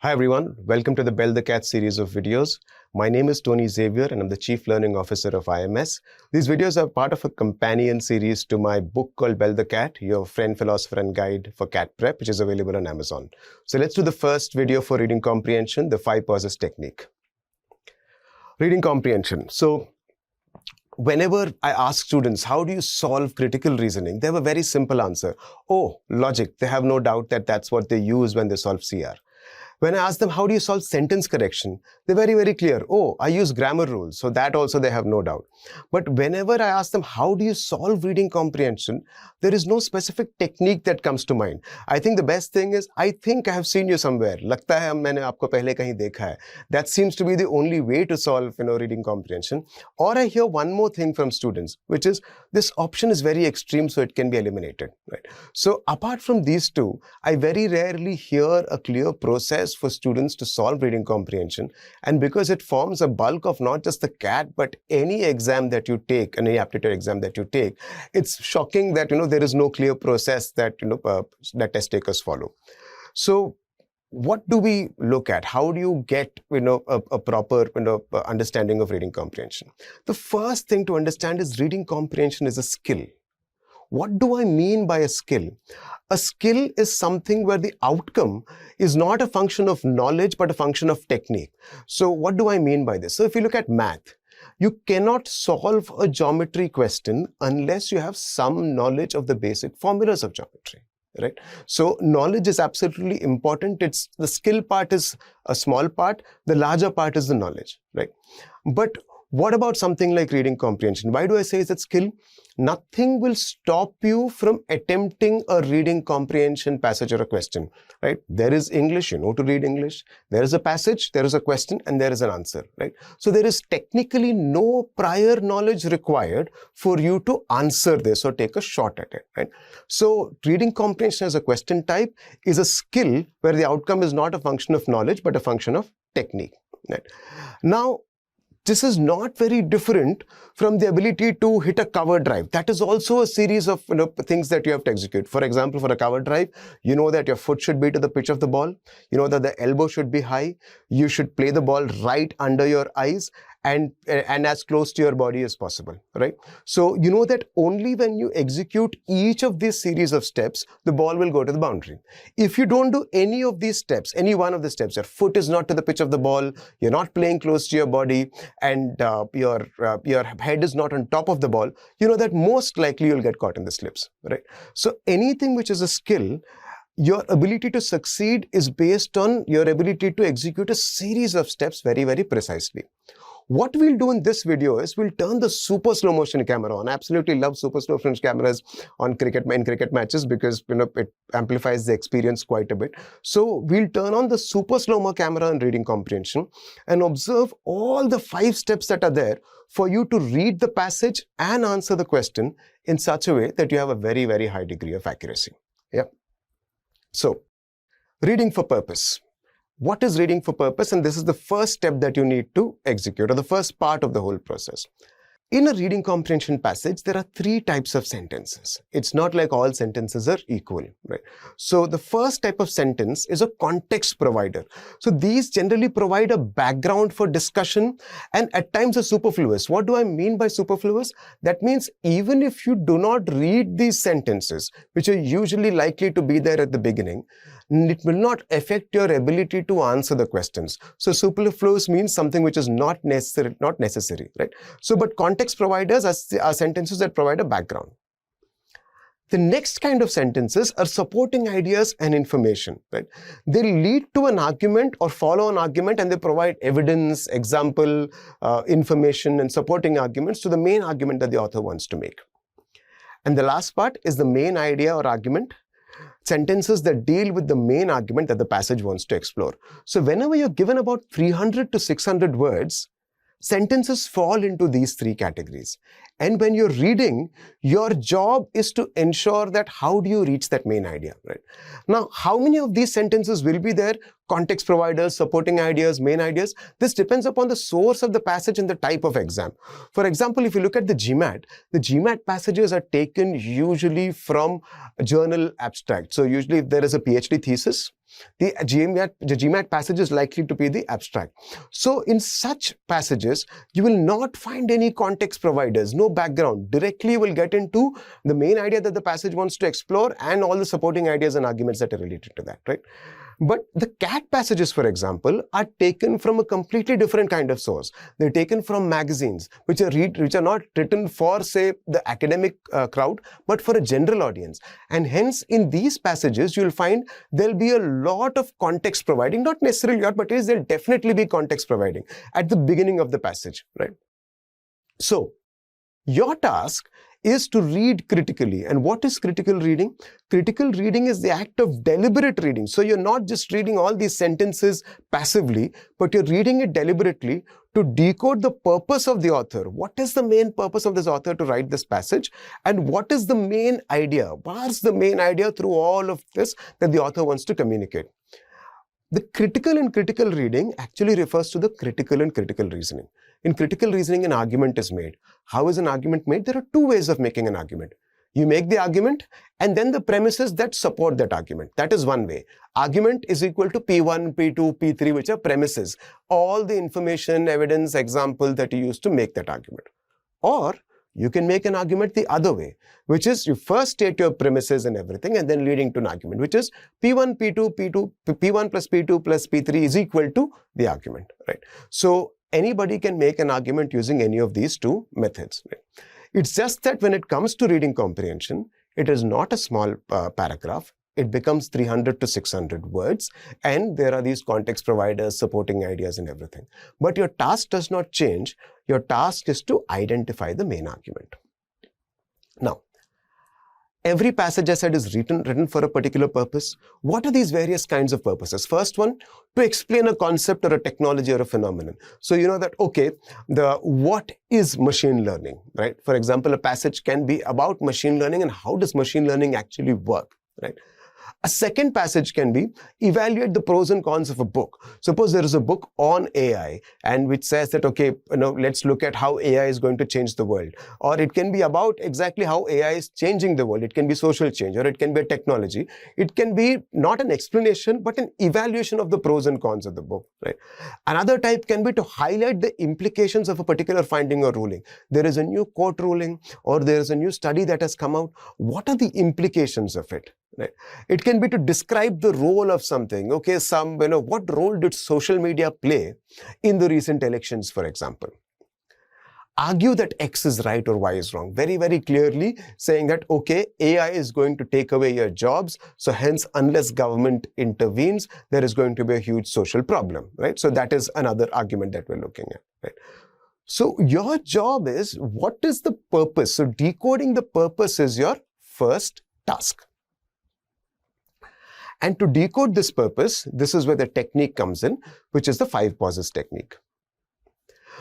Hi everyone, welcome to the Bell the Cat series of videos. My name is Tony Xavier and I'm the Chief Learning Officer of IMS. These videos are part of a companion series to my book called Bell the Cat, Your Friend, Philosopher and Guide for Cat Prep, which is available on Amazon. So let's do the first video for reading comprehension, the 5 pauses technique. Reading comprehension. So whenever I ask students, how do you solve critical reasoning? They have a very simple answer. Oh, logic. They have no doubt that that's what they use when they solve CR. When I ask them, how do you solve sentence correction? They're very, very clear. Oh, I use grammar rules. So that also they have no doubt. But whenever I ask them, how do you solve reading comprehension? There is no specific technique that comes to mind. I think the best thing is, I think I have seen you somewhere. लगता है मैंने आपको पहले कहीं देखा है. That seems to be the only way to solve, reading comprehension. Or I hear one more thing from students, which is this option is very extreme, so it can be eliminated. Right? So apart from these two, I very rarely hear a clear process for students to solve reading comprehension, and because it forms a bulk of not just the CAT but any exam that you take, any aptitude exam that you take, it's shocking that there is no clear process that that test takers follow. So what do we look at? How do you get a proper understanding of reading comprehension? The first thing to understand is reading comprehension is a skill. What do I mean by a skill? A skill is something where the outcome is not a function of knowledge, but a function of technique. So what do I mean by this? So if you look at math, you cannot solve a geometry question unless you have some knowledge of the basic formulas of geometry. Right? So knowledge is absolutely important. It's the skill part is a small part. The larger part is the knowledge. Right? But what about something like reading comprehension? Why do I say it's a skill? Nothing will stop you from attempting a reading comprehension passage or a question, right? There is English, you know to read English. There is a passage, there is a question, and there is an answer, right? So there is technically no prior knowledge required for you to answer this or take a shot at it, right? So reading comprehension as a question type is a skill where the outcome is not a function of knowledge, but a function of technique, right? Now, this is not very different from the ability to hit a cover drive. That is also a series of things that you have to execute. For example, for a cover drive, you know that your foot should be to the pitch of the ball. You know that the elbow should be high. You should play the ball right under your eyes and as close to your body as possible, right? So you know that only when you execute each of these series of steps, the ball will go to the boundary. If you don't do any of these steps, any one of the steps, your foot is not to the pitch of the ball, you're not playing close to your body, and your head is not on top of the ball, you know that most likely you'll get caught in the slips, right? So anything which is a skill, your ability to succeed is based on your ability to execute a series of steps very, very precisely. What we'll do in this video is we'll turn the super slow motion camera on. I absolutely love super slow motion cameras in cricket matches because it amplifies the experience quite a bit. So we'll turn on the super slow mo camera in reading comprehension and observe all the 5 steps that are there for you to read the passage and answer the question in such a way that you have a very, very high degree of accuracy. Yeah. So reading for purpose. What is reading for purpose? And this is the first step that you need to execute, or the first part of the whole process. In a reading comprehension passage, there are 3 types of sentences. It's not like all sentences are equal, right? So the first type of sentence is a context provider. So these generally provide a background for discussion and at times are superfluous. What do I mean by superfluous? That means even if you do not read these sentences, which are usually likely to be there at the beginning, it will not affect your ability to answer the questions. So superfluous means something which is not necessary, right? So, but context providers are sentences that provide a background. The next kind of sentences are supporting ideas and information, right? They lead to an argument or follow an argument, and they provide evidence, example, information, and supporting arguments to the main argument that the author wants to make. And the last part is the main idea or argument. Sentences that deal with the main argument that the passage wants to explore. So whenever you're given about 300 to 600 words, sentences fall into these 3 categories. And when you're reading, your job is to ensure that how do you reach that main idea, right? Now, how many of these sentences will be there? Context providers, supporting ideas, main ideas. This depends upon the source of the passage and the type of exam. For example, if you look at the GMAT passages are taken usually from a journal abstract. So usually if there is a PhD thesis, The GMAT passage is likely to be the abstract. So in such passages, you will not find any context providers, no background. Directly you will get into the main idea that the passage wants to explore and all the supporting ideas and arguments that are related to that, right? But the CAT passages, for example, are taken from a completely different kind of source. They're taken from magazines, which are not written for, say, the academic crowd, but for a general audience. And hence, in these passages, you'll find there'll be a lot of context providing, not necessarily a lot, but there'll definitely be context providing at the beginning of the passage, right? So, your task is to read critically. And what is critical reading? Critical reading is the act of deliberate reading. So you're not just reading all these sentences passively, but you're reading it deliberately to decode the purpose of the author. What is the main purpose of this author to write this passage? And what is the main idea? What's the main idea through all of this that the author wants to communicate? The critical and critical reading actually refers to the critical and critical reasoning. In critical reasoning, an argument is made. How is an argument made? There are two ways of making an argument. You make the argument and then the premises that support that argument. That is one way. Argument is equal to P1, P2, P3, which are premises. All the information, evidence, example that you use to make that argument. Or you can make an argument the other way, which is you first state your premises and everything and then leading to an argument, which is P1, P2, P1 plus P2 plus P3 is equal to the argument, right? So anybody can make an argument using any of these two methods, right? It's just that when it comes to reading comprehension, it is not a small paragraph. It becomes 300 to 600 words, and there are these context providers, supporting ideas and everything. But your task does not change. Your task is to identify the main argument. Now, every passage I said is written for a particular purpose. What are these various kinds of purposes? First one, to explain a concept or a technology or a phenomenon. So you know that, okay, what is machine learning, right? For example, a passage can be about machine learning and how does machine learning actually work, right? A second passage can be evaluate the pros and cons of a book. Suppose there is a book on AI and which says that, okay, let's look at how AI is going to change the world. Or it can be about exactly how AI is changing the world. It can be social change or it can be a technology. It can be not an explanation, but an evaluation of the pros and cons of the book, right? Another type can be to highlight the implications of a particular finding or ruling. There is a new court ruling or there is a new study that has come out. What are the implications of it? Right. It can be to describe the role of something. Okay, what role did social media play in the recent elections, for example? Argue that X is right or Y is wrong. Very, very clearly saying that, okay, AI is going to take away your jobs. So hence, unless government intervenes, there is going to be a huge social problem, right? So that is another argument that we're looking at, right? So your job is, what is the purpose? So decoding the purpose is your first task. And to decode this purpose, this is where the technique comes in, which is the 5 pauses technique.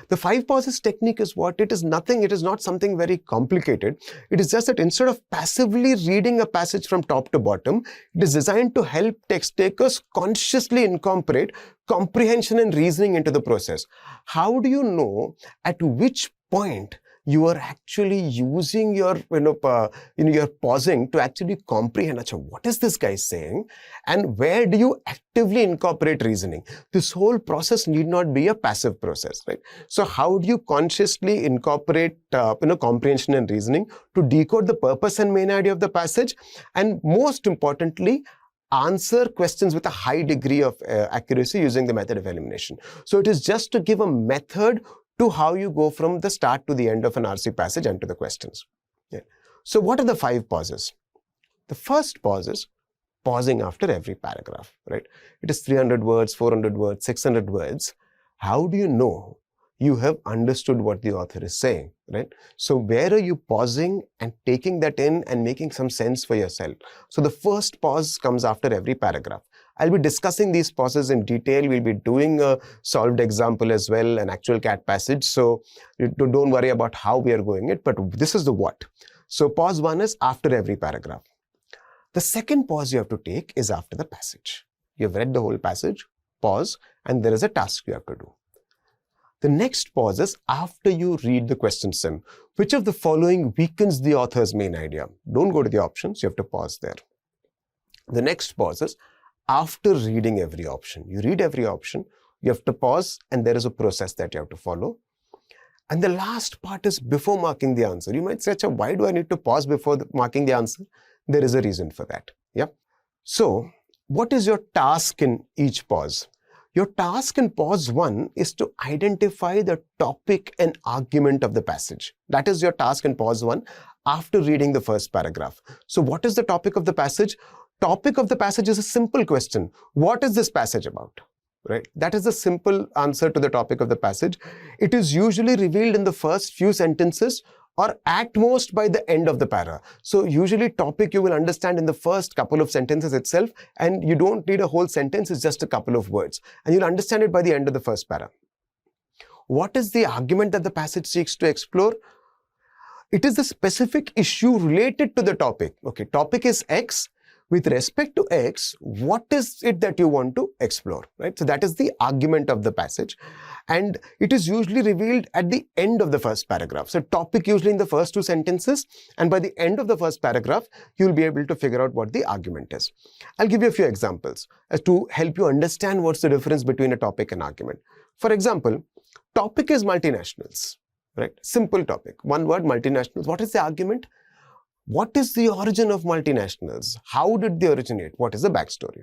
The 5 pauses technique is what? It is nothing, it is not something very complicated. It is just that instead of passively reading a passage from top to bottom, it is designed to help text takers consciously incorporate comprehension and reasoning into the process. How do you know at which point you are actually using your, your pausing to actually comprehend, what is this guy saying? And where do you actively incorporate reasoning? This whole process need not be a passive process, right? So how do you consciously incorporate, comprehension and reasoning to decode the purpose and main idea of the passage? And most importantly, answer questions with a high degree of accuracy using the method of elimination. So it is just to give a method to how you go from the start to the end of an RC passage and to the questions. Yeah. So what are the 5 pauses? The first pause is pausing after every paragraph, right? It is 300 words, 400 words, 600 words. How do you know you have understood what the author is saying, right? So where are you pausing and taking that in and making some sense for yourself? So the first pause comes after every paragraph. I'll be discussing these pauses in detail. We'll be doing a solved example as well, an actual CAT passage. So don't worry about how we are going it, but this is the what. So pause 1 is after every paragraph. The second pause you have to take is after the passage. You've read the whole passage, pause, and there is a task you have to do. The next pause is after you read the question sim. Which of the following weakens the author's main idea? Don't go to the options, you have to pause there. The next pause is after reading every option. You read every option, you have to pause, and there is a process that you have to follow. And the last part is before marking the answer. You might say, why do I need to pause before marking the answer? There is a reason for that. Yeah. So what is your task in each pause? Your task in pause 1 is to identify the topic and argument of the passage. That is your task in pause 1 after reading the first paragraph. So what is the topic of the passage? Topic of the passage is a simple question. What is this passage about? Right? That is the simple answer to the topic of the passage. It is usually revealed in the first few sentences or at most by the end of the para. So usually topic you will understand in the first couple of sentences itself, and you don't need a whole sentence, it's just a couple of words. And you'll understand it by the end of the first para. What is the argument that the passage seeks to explore? It is the specific issue related to the topic. Okay, topic is X. With respect to X, what is it that you want to explore, right? So that is the argument of the passage. And it is usually revealed at the end of the first paragraph. So topic usually in the first 2 sentences, and by the end of the first paragraph, you'll be able to figure out what the argument is. I'll give you a few examples as to help you understand what's the difference between a topic and argument. For example, topic is multinationals, right? Simple topic. One word, multinationals. What is the argument? What is the origin of multinationals? How did they originate? What is the backstory?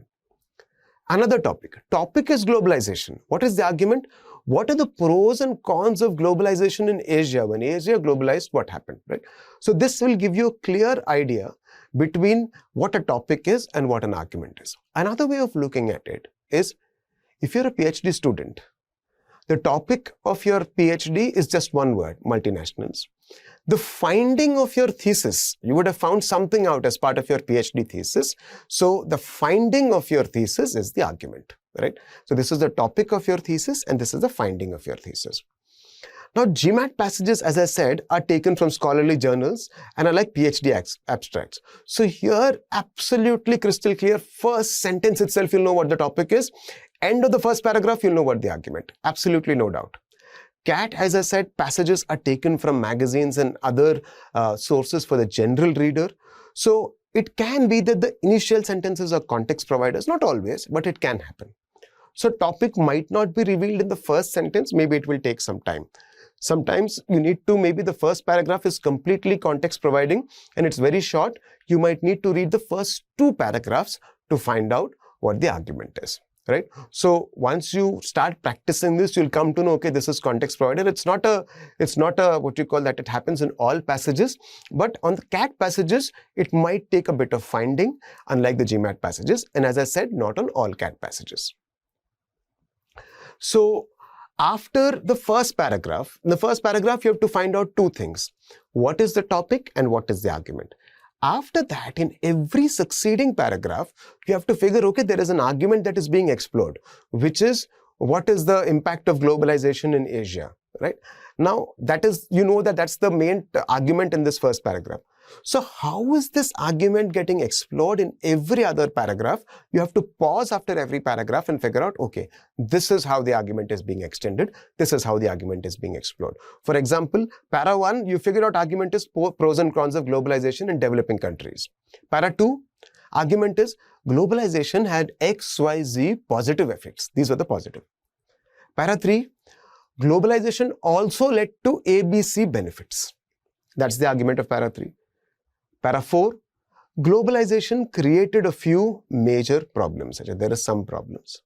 Another topic. Topic is globalization. What is the argument? What are the pros and cons of globalization in Asia? When Asia globalized, what happened, right? So this will give you a clear idea between what a topic is and what an argument is. Another way of looking at it is, if you're a PhD student, the topic of your PhD is just one word, multinationals. The finding of your thesis, you would have found something out as part of your PhD thesis. So the finding of your thesis is the argument, right? So this is the topic of your thesis and this is the finding of your thesis. Now, GMAT passages, as I said, are taken from scholarly journals and are like PhD abstracts. So here, absolutely crystal clear, first sentence itself, you'll know what the topic is. End of the first paragraph, you'll know what the argument. Absolutely no doubt. CAT, as I said, passages are taken from magazines and other sources for the general reader. So it can be that the initial sentences are context providers, not always, but it can happen. So topic might not be revealed in the first sentence, maybe it will take some time. Sometimes you need to, maybe the first paragraph is completely context providing and it's very short. You might need to read the first 2 paragraphs to find out what the argument is. Right? So once you start practicing this, you'll come to know, okay, this is context provided. It's not a what you call that it happens in all passages, but on the CAT passages, it might take a bit of finding, unlike the GMAT passages. And as I said, not on all CAT passages. So after the first paragraph, in the first paragraph, you have to find out 2 things. What is the topic and what is the argument? After that, in every succeeding paragraph, you have to figure, okay, there is an argument that is being explored, which is what is the impact of globalization in Asia, right? Now, that is, you know that that's the main argument in this first paragraph. So how is this argument getting explored in every other paragraph? You have to pause after every paragraph and figure out, okay, this is how the argument is being extended. This is how the argument is being explored. For example, para 1, you figure out argument is pros and cons of globalization in developing countries. Para 2, argument is globalization had XYZ positive effects. These were the positive. Para 3, globalization also led to ABC benefits. That's the argument of para 3. Para 4, globalization created a few major problems. There are some problems.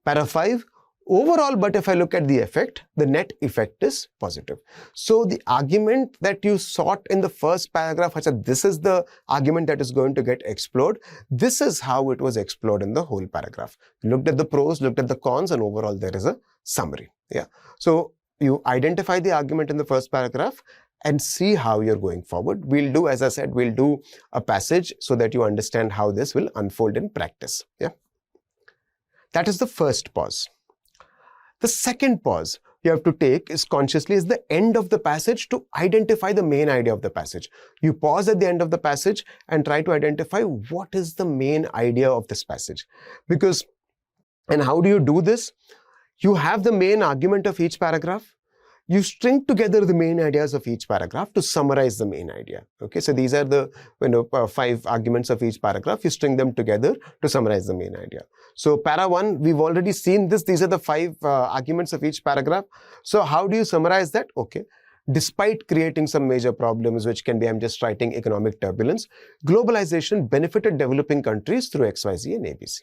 Para 5, overall, but if I look at the effect, the net effect is positive. So the argument that you sought in the first paragraph, this is the argument that is going to get explored. This is how it was explored in the whole paragraph. Looked at the pros, looked at the cons, and overall there is a summary. Yeah. So you identify the argument in the first paragraph and see how you're going forward. We'll do, as I said, we'll do a passage so that you understand how this will unfold in practice. Yeah. That is the first pause. The second pause you have to take is consciously is the end of the passage to identify the main idea of the passage. You pause at the end of the passage and try to identify what is the main idea of this passage. And how do you do this? You have the main argument of each paragraph. you string together the main ideas of each paragraph to summarize the main idea. Okay, so these are the 5 arguments of each paragraph. You string them together to summarize the main idea. So para 1, we've already seen this. These are the 5 arguments of each paragraph. So how do you summarize that? Okay. Despite creating some major problems, which can be, I'm just writing economic turbulence, globalization benefited developing countries through XYZ and ABC.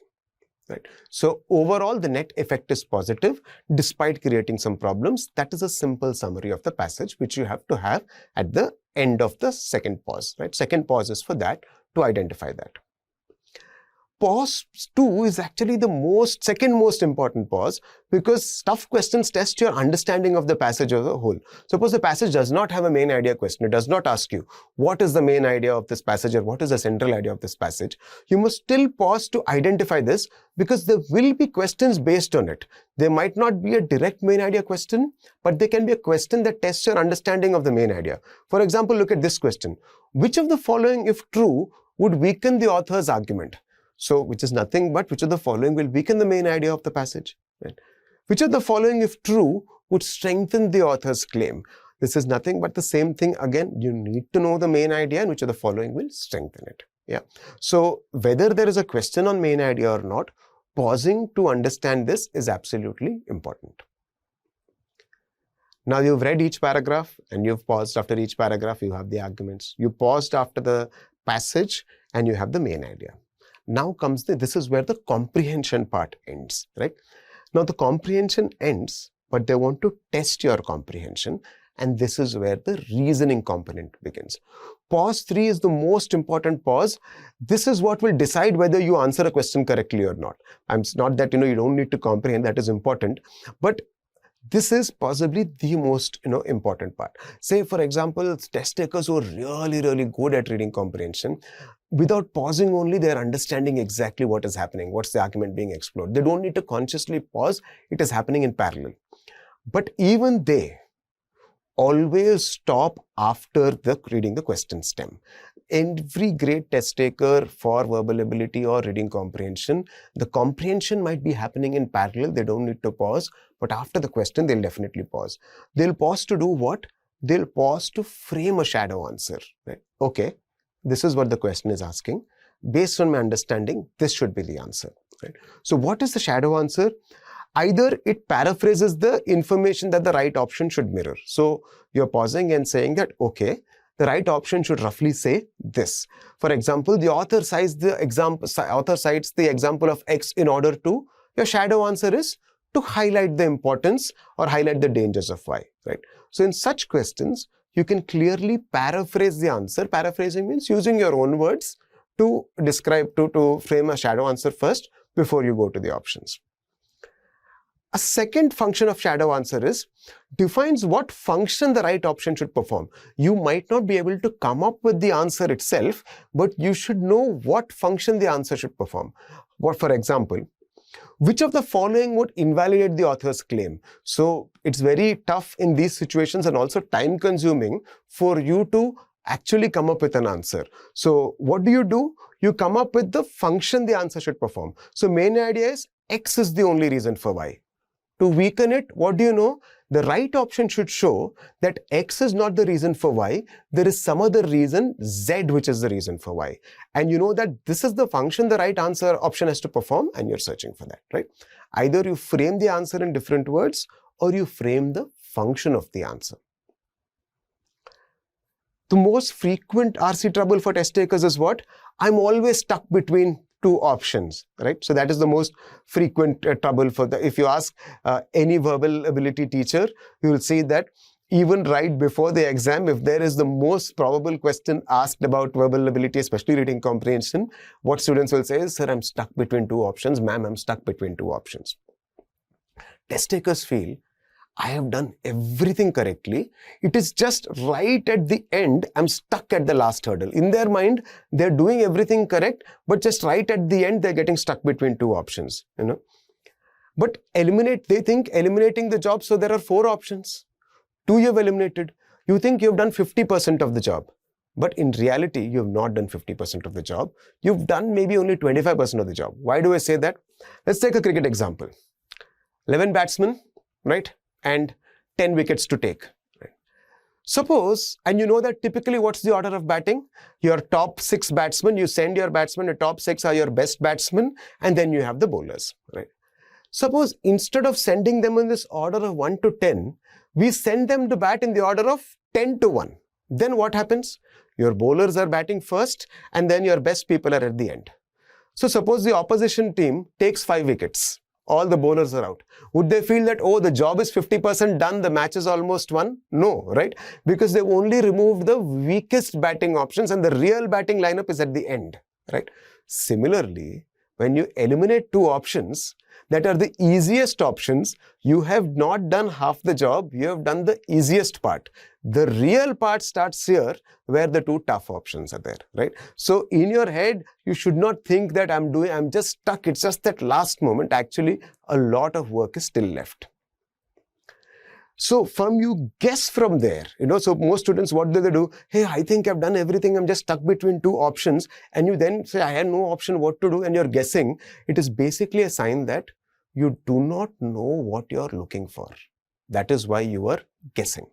Right. So overall, the net effect is positive despite creating some problems. That is a simple summary of the passage, which you have to have at the end of the second pause. Right. Second pause is for that, to identify that. Pause 2 is actually the second most important pause, because tough questions test your understanding of the passage as a whole. Suppose the passage does not have a main idea question. It does not ask you what is the main idea of this passage or what is the central idea of this passage. You must still pause to identify this, because there will be questions based on it. There might not be a direct main idea question, but there can be a question that tests your understanding of the main idea. For example, look at this question. Which of the following, if true, would weaken the author's argument? So, which is nothing but which of the following will weaken the main idea of the passage? Right? Which of the following, if true, would strengthen the author's claim? This is nothing but the same thing. Again, you need to know the main idea, and which of the following will strengthen it. Yeah. So, whether there is a question on main idea or not, pausing to understand this is absolutely important. Now, you've read each paragraph and you've paused after each paragraph. You have the arguments. You paused after the passage and you have the main idea. Now comes this is where the comprehension part ends, right? Now the comprehension ends, but they want to test your comprehension, and this is where the reasoning component begins. Pause 3 is the most important pause. This is what will decide whether you answer a question correctly or not. It's not that you don't need to comprehend, that is important, but this is possibly the most important part. Say for example, test takers who are really good at reading comprehension, without pausing only, they are understanding exactly what is happening, what's the argument being explored. They don't need to consciously pause, it is happening in parallel. But even they always stop after reading the question stem. Every great test taker for verbal ability or reading comprehension, the comprehension might be happening in parallel. They don't need to pause, but after the question, they'll definitely pause. They'll pause to do what? They'll pause to frame a shadow answer. Right? Okay, this is what the question is asking. Based on my understanding, this should be the answer. Right? So what is the shadow answer? Either it paraphrases the information that the right option should mirror. So you're pausing and saying that, okay, the right option should roughly say this. For example, the author cites the example of X in order to, your shadow answer is to highlight the importance or highlight the dangers of Y. Right? So in such questions, you can clearly paraphrase the answer. Paraphrasing means using your own words to describe, to frame a shadow answer first before you go to the options. A second function of shadow answer is defines what function the right option should perform. You might not be able to come up with the answer itself, but you should know what function the answer should perform. What, for example, which of the following would invalidate the author's claim? So it's very tough in these situations and also time consuming for you to actually come up with an answer. So what do? You come up with the function the answer should perform. So main idea is X is the only reason for Y. To weaken it, what do you know? The right option should show that X is not the reason for Y. There is some other reason, Z, which is the reason for Y. And you know that this is the function the right answer option has to perform, and you're searching for that, right? Either you frame the answer in different words or you frame the function of the answer. The most frequent RC trouble for test takers is what? I'm always stuck between two options, right? So that is the most frequent trouble if you ask any verbal ability teacher, you will see that even right before the exam, if there is the most probable question asked about verbal ability, especially reading comprehension, what students will say is, sir, I'm stuck between two options. Ma'am, I'm stuck between two options. Test takers feel, I have done everything correctly. It is just right at the end, I'm stuck at the last hurdle. In their mind, they're doing everything correct, but just right at the end, they're getting stuck between two options, But they think eliminating the job, so there are 4 options. 2 you've eliminated. You think you've done 50% of the job. But in reality, you've not done 50% of the job. You've done maybe only 25% of the job. Why do I say that? Let's take a cricket example. 11 batsmen, right? And 10 wickets to take. Right? Suppose, and you know that typically what's the order of batting? Your top 6 batsmen, you send your batsmen, the top 6 are your best batsmen, and then you have the bowlers. Right? Suppose instead of sending them in this order of 1 to 10, we send them to bat in the order of 10 to 1. Then what happens? Your bowlers are batting first and then your best people are at the end. So suppose the opposition team takes 5 wickets. All the bowlers are out. Would they feel that, oh, the job is 50% done, the match is almost won? No, right? Because they've only removed the weakest batting options and the real batting lineup is at the end, right? Similarly, when you eliminate 2 options that are the easiest options, you have not done half the job, you have done the easiest part. The real part starts here where the 2 tough options are there, right? So in your head, you should not think that I'm just stuck. It's just that last moment. Actually, a lot of work is still left. So you guess from there, so most students, what do they do? Hey, I think I've done everything. I'm just stuck between 2 options. And you then say, I had no option what to do. And you're guessing. It is basically a sign that you do not know what you're looking for. That is why you are guessing.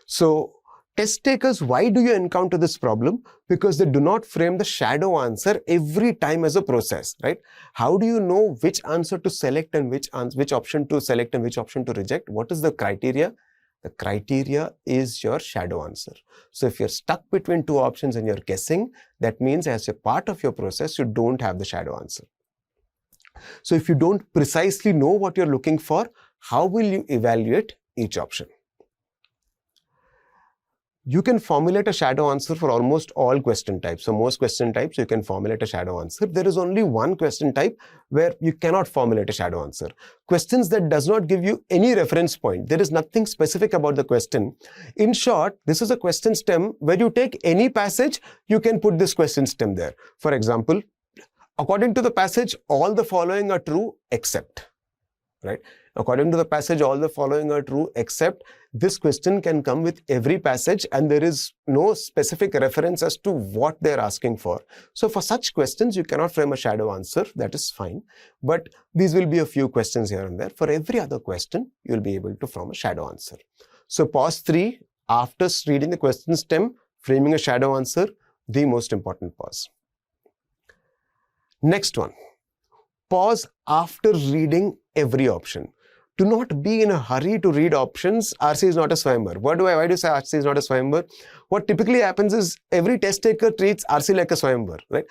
So test takers, why do you encounter this problem? Because they do not frame the shadow answer every time as a process, right? How do you know which answer to select and which option to select and which option to reject? What is the criteria? The criteria is your shadow answer. So if you're stuck between 2 options and you're guessing, that means as a part of your process, you don't have the shadow answer. So if you don't precisely know what you're looking for, how will you evaluate each option? You can formulate a shadow answer for almost all question types. So most question types, you can formulate a shadow answer. There is only one question type where you cannot formulate a shadow answer. Questions that does not give you any reference point. There is nothing specific about the question. In short, this is a question stem where you take any passage, you can put this question stem there. For example, according to the passage, all the following are true except, right? According to the passage, all the following are true except. This question can come with every passage and there is no specific reference as to what they're asking for. So for such questions, you cannot frame a shadow answer. That is fine. But these will be a few questions here and there. For every other question, you'll be able to form a shadow answer. So pause 3, after reading the question stem, framing a shadow answer, the most important pause. Next one, pause after reading every option. Do not be in a hurry to read options. RC is not a Swayamvar. Why do I say RC is not a Swayamvar? What typically happens is every test taker treats RC like a Swayamvar, right?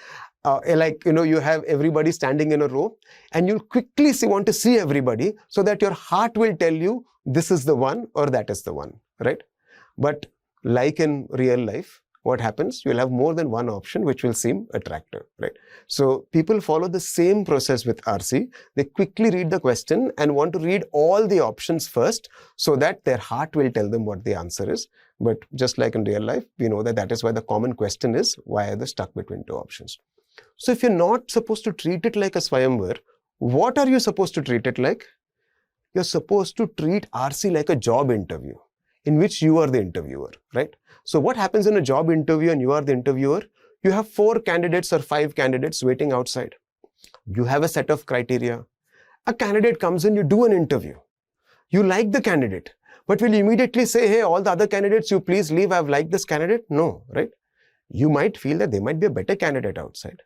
You have everybody standing in a row and you'll quickly want to see everybody so that your heart will tell you this is the one or that is the one, right? But like in real life, what happens? You'll have more than one option which will seem attractive, right? So people follow the same process with RC. They quickly read the question and want to read all the options first so that their heart will tell them what the answer is. But just like in real life, we know that is why the common question is, why are they stuck between 2 options? So if you're not supposed to treat it like a Swayamvar, what are you supposed to treat it like? You're supposed to treat RC like a job interview in which you are the interviewer, right? So what happens in a job interview and you are the interviewer? You have 4 candidates or 5 candidates waiting outside. You have a set of criteria. A candidate comes in, you do an interview. You like the candidate, but will you immediately say, hey, all the other candidates, you please leave, I've liked this candidate? No, right? You might feel that they might be a better candidate outside.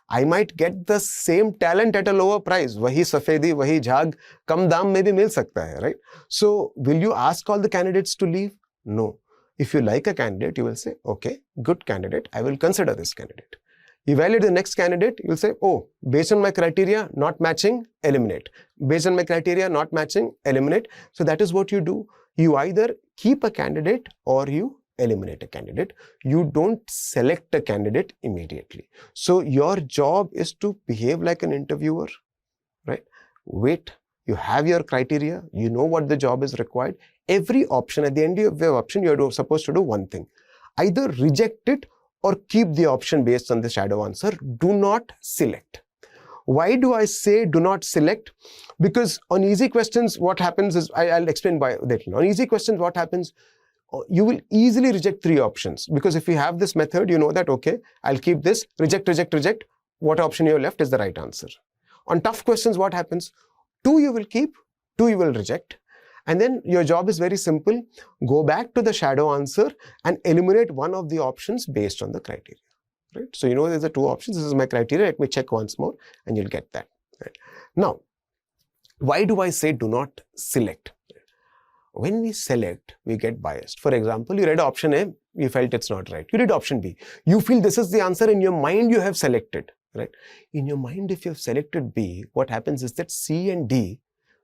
I might get the same talent at a lower price. Wahi safedi, wahi jhaag, kam daam mein bhi mil sakta hai, right? So will you ask all the candidates to leave? No. If you like a candidate, you will say, okay, good candidate, I will consider this candidate. Evaluate the next candidate, you'll say, oh, based on my criteria, not matching, eliminate. Based on my criteria, not matching, eliminate. So that is what you do. You either keep a candidate or you eliminate a candidate. You don't select a candidate immediately. So your job is to behave like an interviewer, right? Wait, you have your criteria, you know what the job is required. Every option, at the end of your option, you're supposed to do one thing. Either reject it or keep the option based on the shadow answer. Do not select. Why do I say do not select? Because on easy questions, what happens is, I'll explain why later. On easy questions, what happens? You will easily reject 3 options. Because if you have this method, you know that, okay, I'll keep this, reject, reject, reject. What option you have left is the right answer. On tough questions, what happens? 2 you will keep, 2 you will reject. And then your job is very simple. Go back to the shadow answer and eliminate one of the options based on the criteria. Right? So you know there's the two options. This is my criteria. Let me check once more and you'll get that. Right? Now, why do I say do not select? When we select, we get biased. For example, you read option A, you felt it's not right. You read option B. You feel this is the answer. In your mind, you have selected. Right? In your mind, if you have selected B, what happens is that C and D,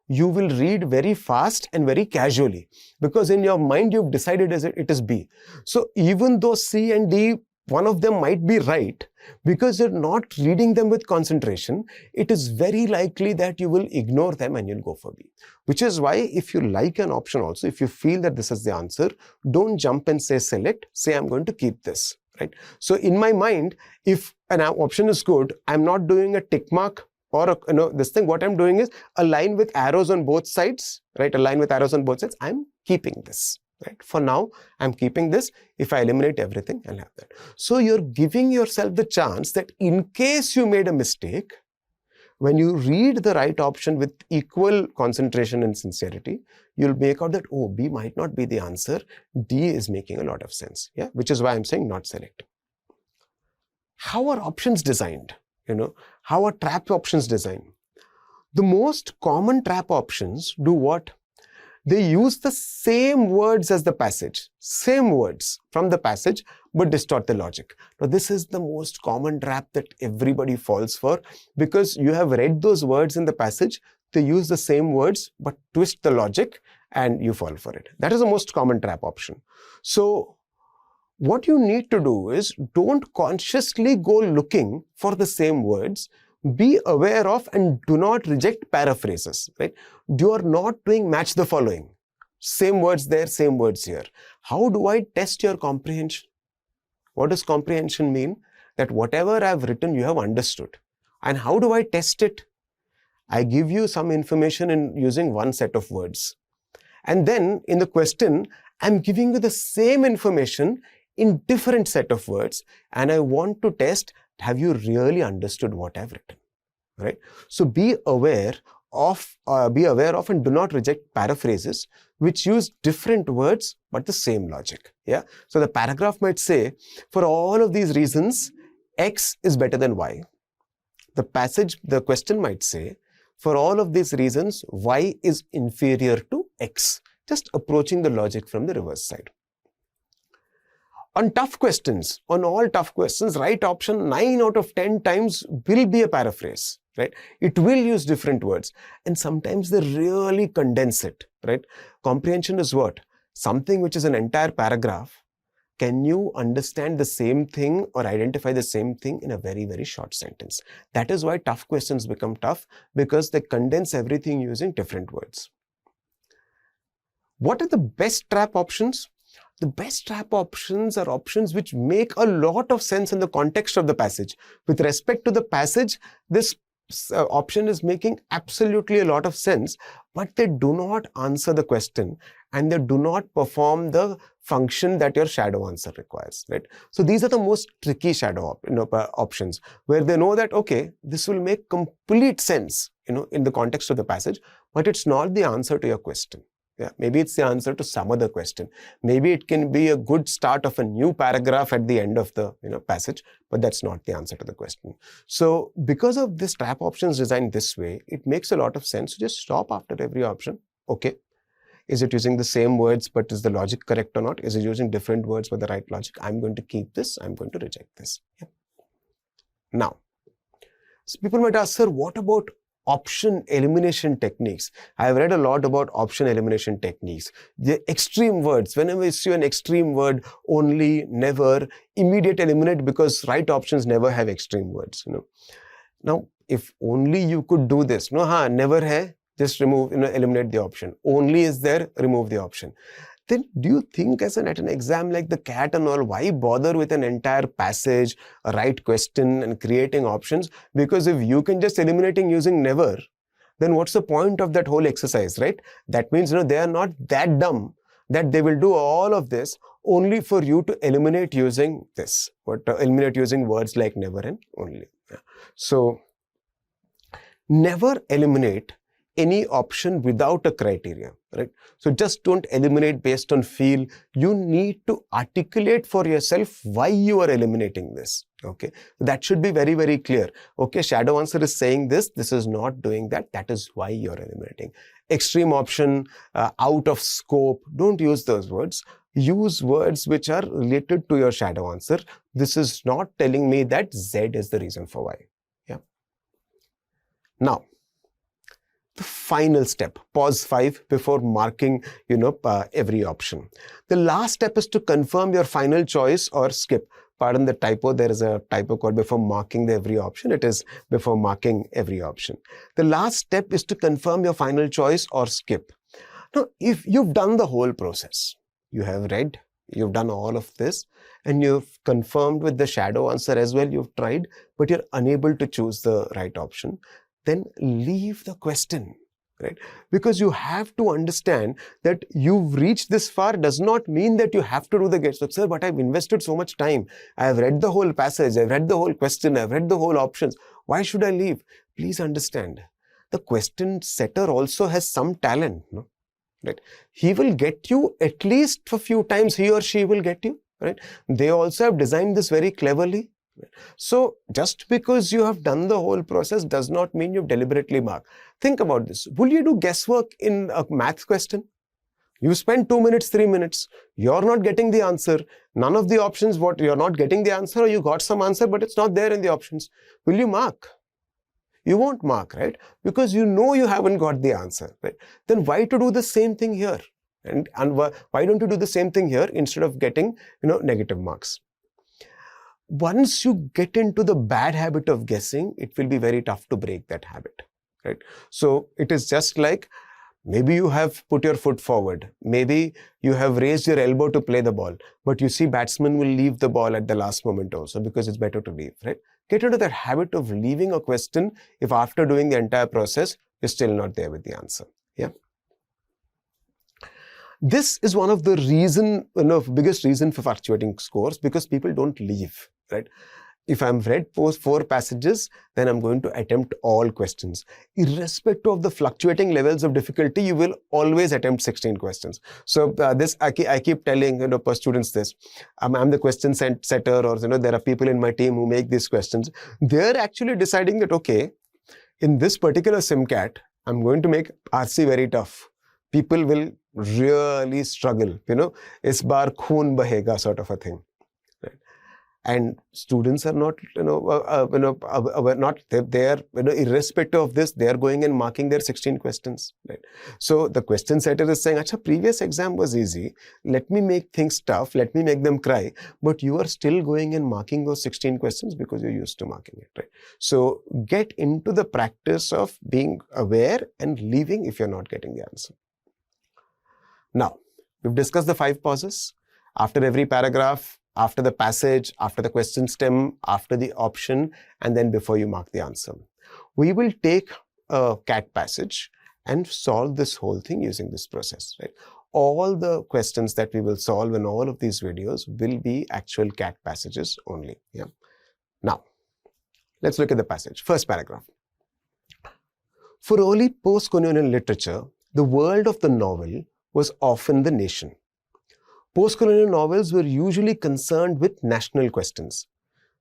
you will read very fast and very casually, because in your mind, you've decided it is B. So even though C and D, one of them might be right, because you're not reading them with concentration, it is very likely that you will ignore them and you'll go for B. Which is why if you like an option also, if you feel that this is the answer, don't jump and say select, say I'm going to keep this, right? So in my mind, if an option is good, I'm not doing a tick mark or this thing. What I'm doing is a line with arrows on both sides, right? A line with arrows on both sides. I'm keeping this. Right? For now, I'm keeping this. If I eliminate everything, I'll have that. So you're giving yourself the chance that in case you made a mistake, when you read the right option with equal concentration and sincerity, you'll make out that, oh, B might not be the answer. D is making a lot of sense. Yeah, which is why I'm saying not select. How are options designed? How are trap options designed? The most common trap options do what? They use the same words as the passage, same words from the passage, but distort the logic. Now, this is the most common trap that everybody falls for, because you have read those words in the passage, they use the same words, but twist the logic and you fall for it. That is the most common trap option. So what you need to do is don't consciously go looking for the same words. Be aware of and do not reject paraphrases, right? You are not doing match the following. Same words there, same words here. How do I test your comprehension? What does comprehension mean? That whatever I've written, you have understood. And how do I test it? I give you some information in using one set of words. And then in the question, I'm giving you the same information in different set of words. And I want to test, have you really understood what I've written, right? So be aware of and do not reject paraphrases which use different words but the same logic. Yeah. So the paragraph might say, for all of these reasons, X is better than Y. The question might say, for all of these reasons, Y is inferior to X. Just approaching the logic from the reverse side. On tough questions, on all tough questions, right option 9 out of 10 times will be a paraphrase, right? It will use different words. And sometimes they really condense it, right? Comprehension is what? Something which is an entire paragraph. Can you understand the same thing or identify the same thing in a very, very short sentence? That is why tough questions become tough, because they condense everything using different words. What are the best trap options? The best trap options are options which make a lot of sense in the context of the passage. With respect to the passage, this option is making absolutely a lot of sense, but they do not answer the question and they do not perform the function that your shadow answer requires, right? So these are the most tricky shadow options, where they know that, okay, this will make complete sense, in the context of the passage, but it's not the answer to your question. Yeah, maybe it's the answer to some other question. Maybe it can be a good start of a new paragraph at the end of the passage, but that's not the answer to the question. So because of this trap options designed this way, it makes a lot of sense to just stop after every option. Okay, is it using the same words, but is the logic correct or not? Is it using different words for the right logic? I'm going to keep this, I'm going to reject this. Yeah. Now, so people might ask, sir, what about option elimination techniques? I've read a lot about option elimination techniques. The extreme words, whenever you see an extreme word, only, never, immediate eliminate, because right options never have extreme words. Now, if only you could do this, never hai, just remove, eliminate the option. Only is there, remove the option. Then do you think at an exam like the CAT and all, why bother with an entire passage, a right question and creating options? Because if you can just eliminating using never, then what's the point of that whole exercise, right? That means, they are not that dumb that they will do all of this only for you to eliminate using this, eliminate using words like never and only. Yeah. So never eliminate any option without a criteria, right? So just don't eliminate based on feel. You need to articulate for yourself why you are eliminating this. Okay, that should be very, very clear. Okay, shadow answer is saying this is not doing that. That is why you're eliminating. Extreme option, out of scope. Don't use those words. Use words which are related to your shadow answer. This is not telling me that Z is the reason for Y. Yeah. Now, the final step, pause 5 before marking, every option. The last step is to confirm your final choice or skip. Pardon the typo, there is a typo called before marking the every option. It is before marking every option. The last step is to confirm your final choice or skip. Now, if you've done the whole process, you have read, you've done all of this, and you've confirmed with the shadow answer as well, you've tried, but you're unable to choose the right option, then leave the question, right? Because you have to understand that you've reached this far does not mean that you have to do the gate. So, sir, but I've invested so much time. I've read the whole passage. I've read the whole question. I've read the whole options. Why should I leave? Please understand. The question setter also has some talent, no? Right? He will get you at least a few times. He or she will get you, right? They also have designed this very cleverly. So just because you have done the whole process does not mean you've deliberately marked. Think about this. Will you do guesswork in a math question? You spend 2 minutes, 3 minutes. You're not getting the answer. None of the options, what you're not getting the answer, or you got some answer, but it's not there in the options. Will you mark? You won't mark, right? Because you know you haven't got the answer, right? Then why to do the same thing here? And why don't you do the same thing here instead of getting, negative marks? Once you get into the bad habit of guessing, it will be very tough to break that habit, right? So it is just like, maybe you have put your foot forward. Maybe you have raised your elbow to play the ball, but you see batsmen will leave the ball at the last moment also because it's better to leave, right? Get into that habit of leaving a question if after doing the entire process, you're still not there with the answer. Yeah. This is one of the biggest reason for fluctuating scores, because people don't leave, right? If I'm read 4 passages, then I'm going to attempt all questions. Irrespective of the fluctuating levels of difficulty, you will always attempt 16 questions. So I keep telling students this. I'm the question setter, or there are people in my team who make these questions. They're actually deciding that, okay, in this particular SimCat, I'm going to make RC very tough. People will really struggle, is bar khoon bahega sort of a thing. And students are not, they are, irrespective of this, they are going and marking their 16 questions, right? So the question setter is saying, acha, previous exam was easy. Let me make things tough. Let me make them cry. But you are still going and marking those 16 questions because you're used to marking it, right? So get into the practice of being aware and leaving if you're not getting the answer. Now, we've discussed the 5 pauses. After every paragraph, after the passage, after the question stem, after the option, and then before you mark the answer. We will take a CAT passage and solve this whole thing using this process, right? All the questions that we will solve in all of these videos will be actual CAT passages only. Yeah. Now, let's look at the passage. First paragraph. For early post-colonial literature, the world of the novel was often the nation. Post-colonial novels were usually concerned with national questions.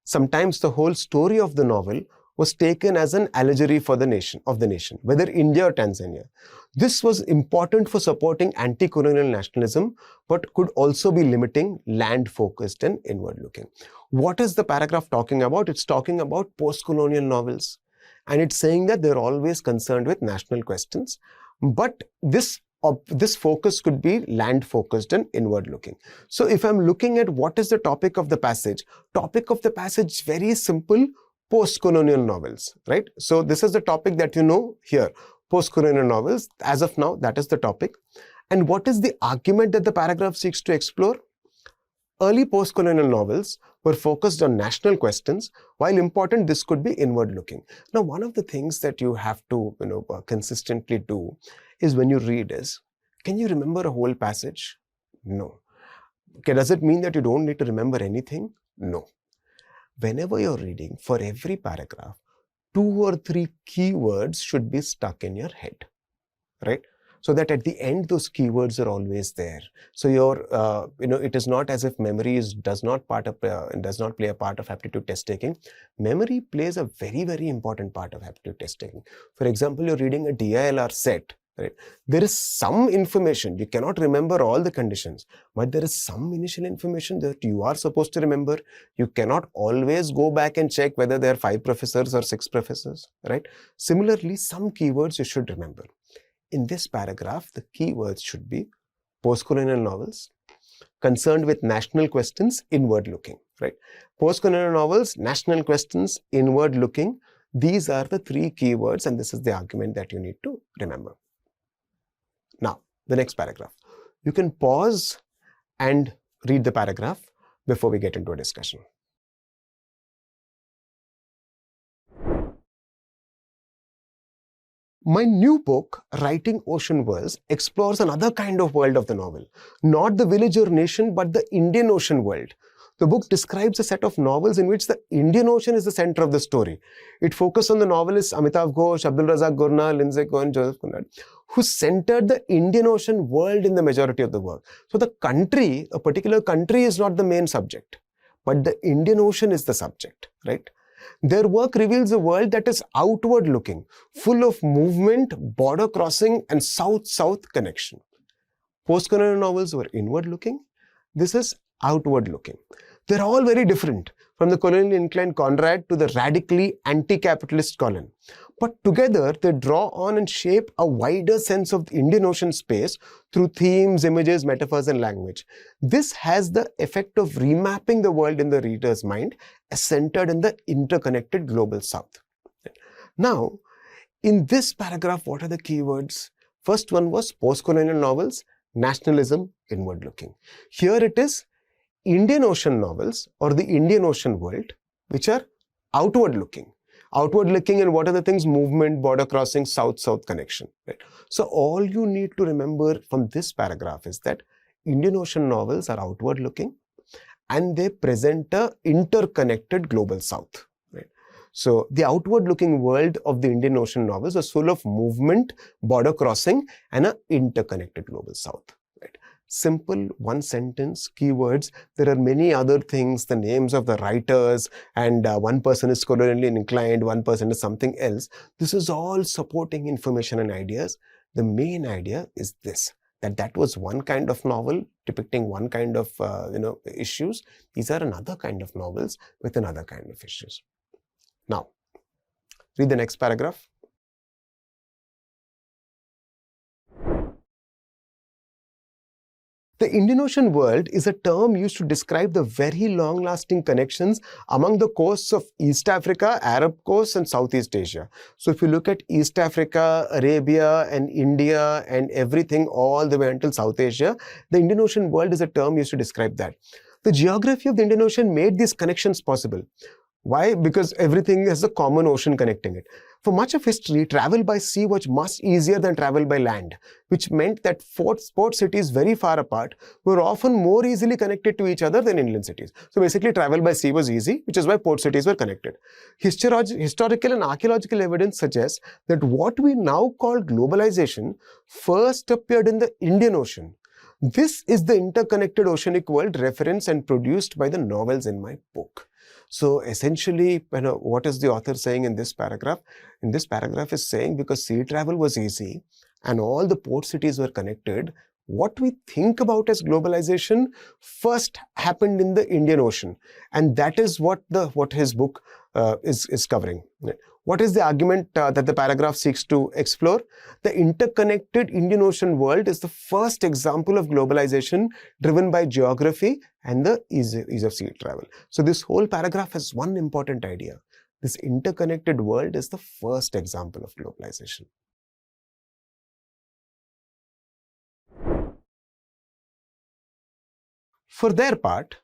Sometimes the whole story of the novel was taken as an allegory for the nation, whether India or Tanzania. This was important for supporting anti-colonial nationalism, but could also be limiting, land-focused and inward-looking. What is the paragraph talking about? It's talking about post-colonial novels. And it's saying that they're always concerned with national questions. But this focus could be land-focused and inward-looking. So if I'm looking at what is the topic of the passage, very simple, post-colonial novels, right? So this is the topic that you know here, post-colonial novels. As of now, that is the topic. And what is the argument that the paragraph seeks to explore? Early post-colonial novels were focused on national questions. While important, this could be inward-looking. Now, one of the things that you have to consistently do is when you read is, can you remember a whole passage? No. Okay, does it mean that you don't need to remember anything? No. Whenever you're reading, for every paragraph, 2 or 3 keywords should be stuck in your head. right? So that at the end, those keywords are always there. So it is not as if memory does not play a part of aptitude test taking. Memory plays a very, very important part of aptitude test taking. For example, you're reading a DILR set, right? There is some information. You cannot remember all the conditions, but there is some initial information that you are supposed to remember. You cannot always go back and check whether there are 5 professors or 6 professors, right? Similarly, some keywords you should remember. In this paragraph, the keywords should be post-colonial novels, concerned with national questions, inward looking, right? Post-colonial novels, national questions, inward looking. These are the 3 keywords, and this is the argument that you need to remember. Now, the next paragraph. You can pause and read the paragraph before we get into a discussion. My new book, Writing Ocean Worlds, explores another kind of world of the novel. Not the village or nation, but the Indian Ocean world. The book describes a set of novels in which the Indian Ocean is the center of the story. It focuses on the novelists Amitav Ghosh, Abdul Razak Gurna, Lindsay Cohen, Joseph Conrad, who centered the Indian Ocean world in the majority of the work. So the country, a particular country, is not the main subject, but the Indian Ocean is the subject, right? Their work reveals a world that is outward looking, full of movement, border crossing, and south-south connection. Post-colonial novels were inward looking. This is outward looking. They're all very different, from the colonially inclined Conrad to the radically anti-capitalist Colin. But together, they draw on and shape a wider sense of the Indian Ocean space through themes, images, metaphors, and language. This has the effect of remapping the world in the reader's mind as centered in the interconnected global south. Now, in this paragraph, what are the keywords? First one was post-colonial novels, nationalism, inward looking. Here it is Indian Ocean novels or the Indian Ocean world, which are outward looking. Outward looking, and what are the things? Movement, border crossing, south-south connection. Right? So all you need to remember from this paragraph is that Indian Ocean novels are outward looking and they present a interconnected global south. Right? So the outward looking world of the Indian Ocean novels is full of movement, border crossing, and an interconnected global south. Right? Simple, one sentence, keywords. There are many other things, the names of the writers, and one person is colonially inclined, one person is something else. This is all supporting information and ideas. The main idea is this, that was one kind of novel depicting one kind of issues. These are another kind of novels with another kind of issues. Now, read the next paragraph. The Indian Ocean world is a term used to describe the very long-lasting connections among the coasts of East Africa, Arab coasts, and Southeast Asia. So if you look at East Africa, Arabia, and India, and everything all the way until South Asia, the Indian Ocean world is a term used to describe that. The geography of the Indian Ocean made these connections possible. Why? Because everything has a common ocean connecting it. For much of history, travel by sea was much easier than travel by land, which meant that port cities very far apart were often more easily connected to each other than inland cities. So basically, travel by sea was easy, which is why port cities were connected. Historical and archaeological evidence suggests that what we now call globalization first appeared in the Indian Ocean. This is the interconnected oceanic world referenced and produced by the novels in my book. So essentially, what is the author saying in this paragraph? In this paragraph is saying because sea travel was easy and all the port cities were connected, what we think about as globalization first happened in the Indian Ocean. And that is what his book is covering. What is the argument that the paragraph seeks to explore? The interconnected Indian Ocean world is the first example of globalization driven by geography and the ease of sea travel. So this whole paragraph has one important idea. This interconnected world is the first example of globalization. For their part,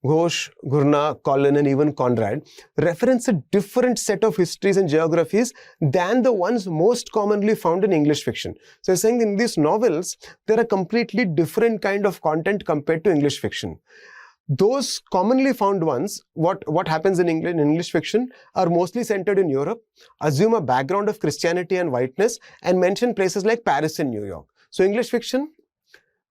Ghosh, Gurna, Colin, and even Conrad reference a different set of histories and geographies than the ones most commonly found in English fiction. So he's saying in these novels, they're a completely different kind of content compared to English fiction. Those commonly found ones, what happens in English fiction, are mostly centered in Europe, assume a background of Christianity and whiteness, and mention places like Paris and New York. So English fiction,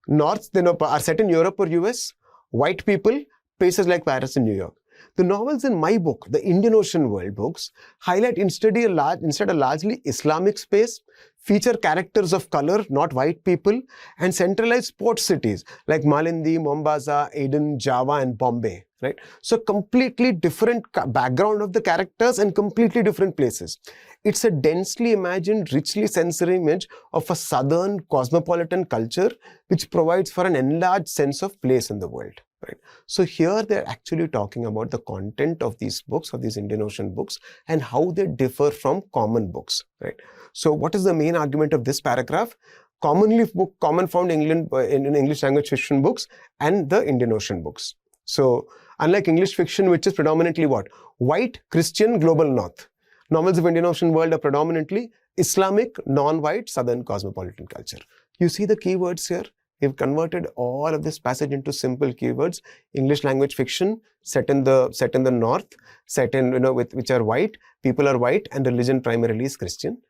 North, are set in Europe or US, white people, places like Paris and New York. The novels in my book, the Indian Ocean World books, highlight instead a largely Islamic space, feature characters of color, not white people, and centralized port cities like Malindi, Mombasa, Aden, Java, and Bombay. Right? So completely different background of the characters and completely different places. It's a densely imagined, richly sensory image of a southern cosmopolitan culture which provides for an enlarged sense of place in the world. Right? So here they're actually talking about the content of these books, of these Indian Ocean books, and how they differ from common books. Right? So what is the main argument of this paragraph? Common found in English language fiction books and the Indian Ocean books. So unlike English fiction, which is predominantly what? White, Christian, global north. Novels of Indian Ocean world are predominantly Islamic, non-white, southern cosmopolitan culture. You see the keywords here? We've converted all of this passage into simple keywords. English language fiction set in the north, set in which are white, people are white, and religion primarily is Christian.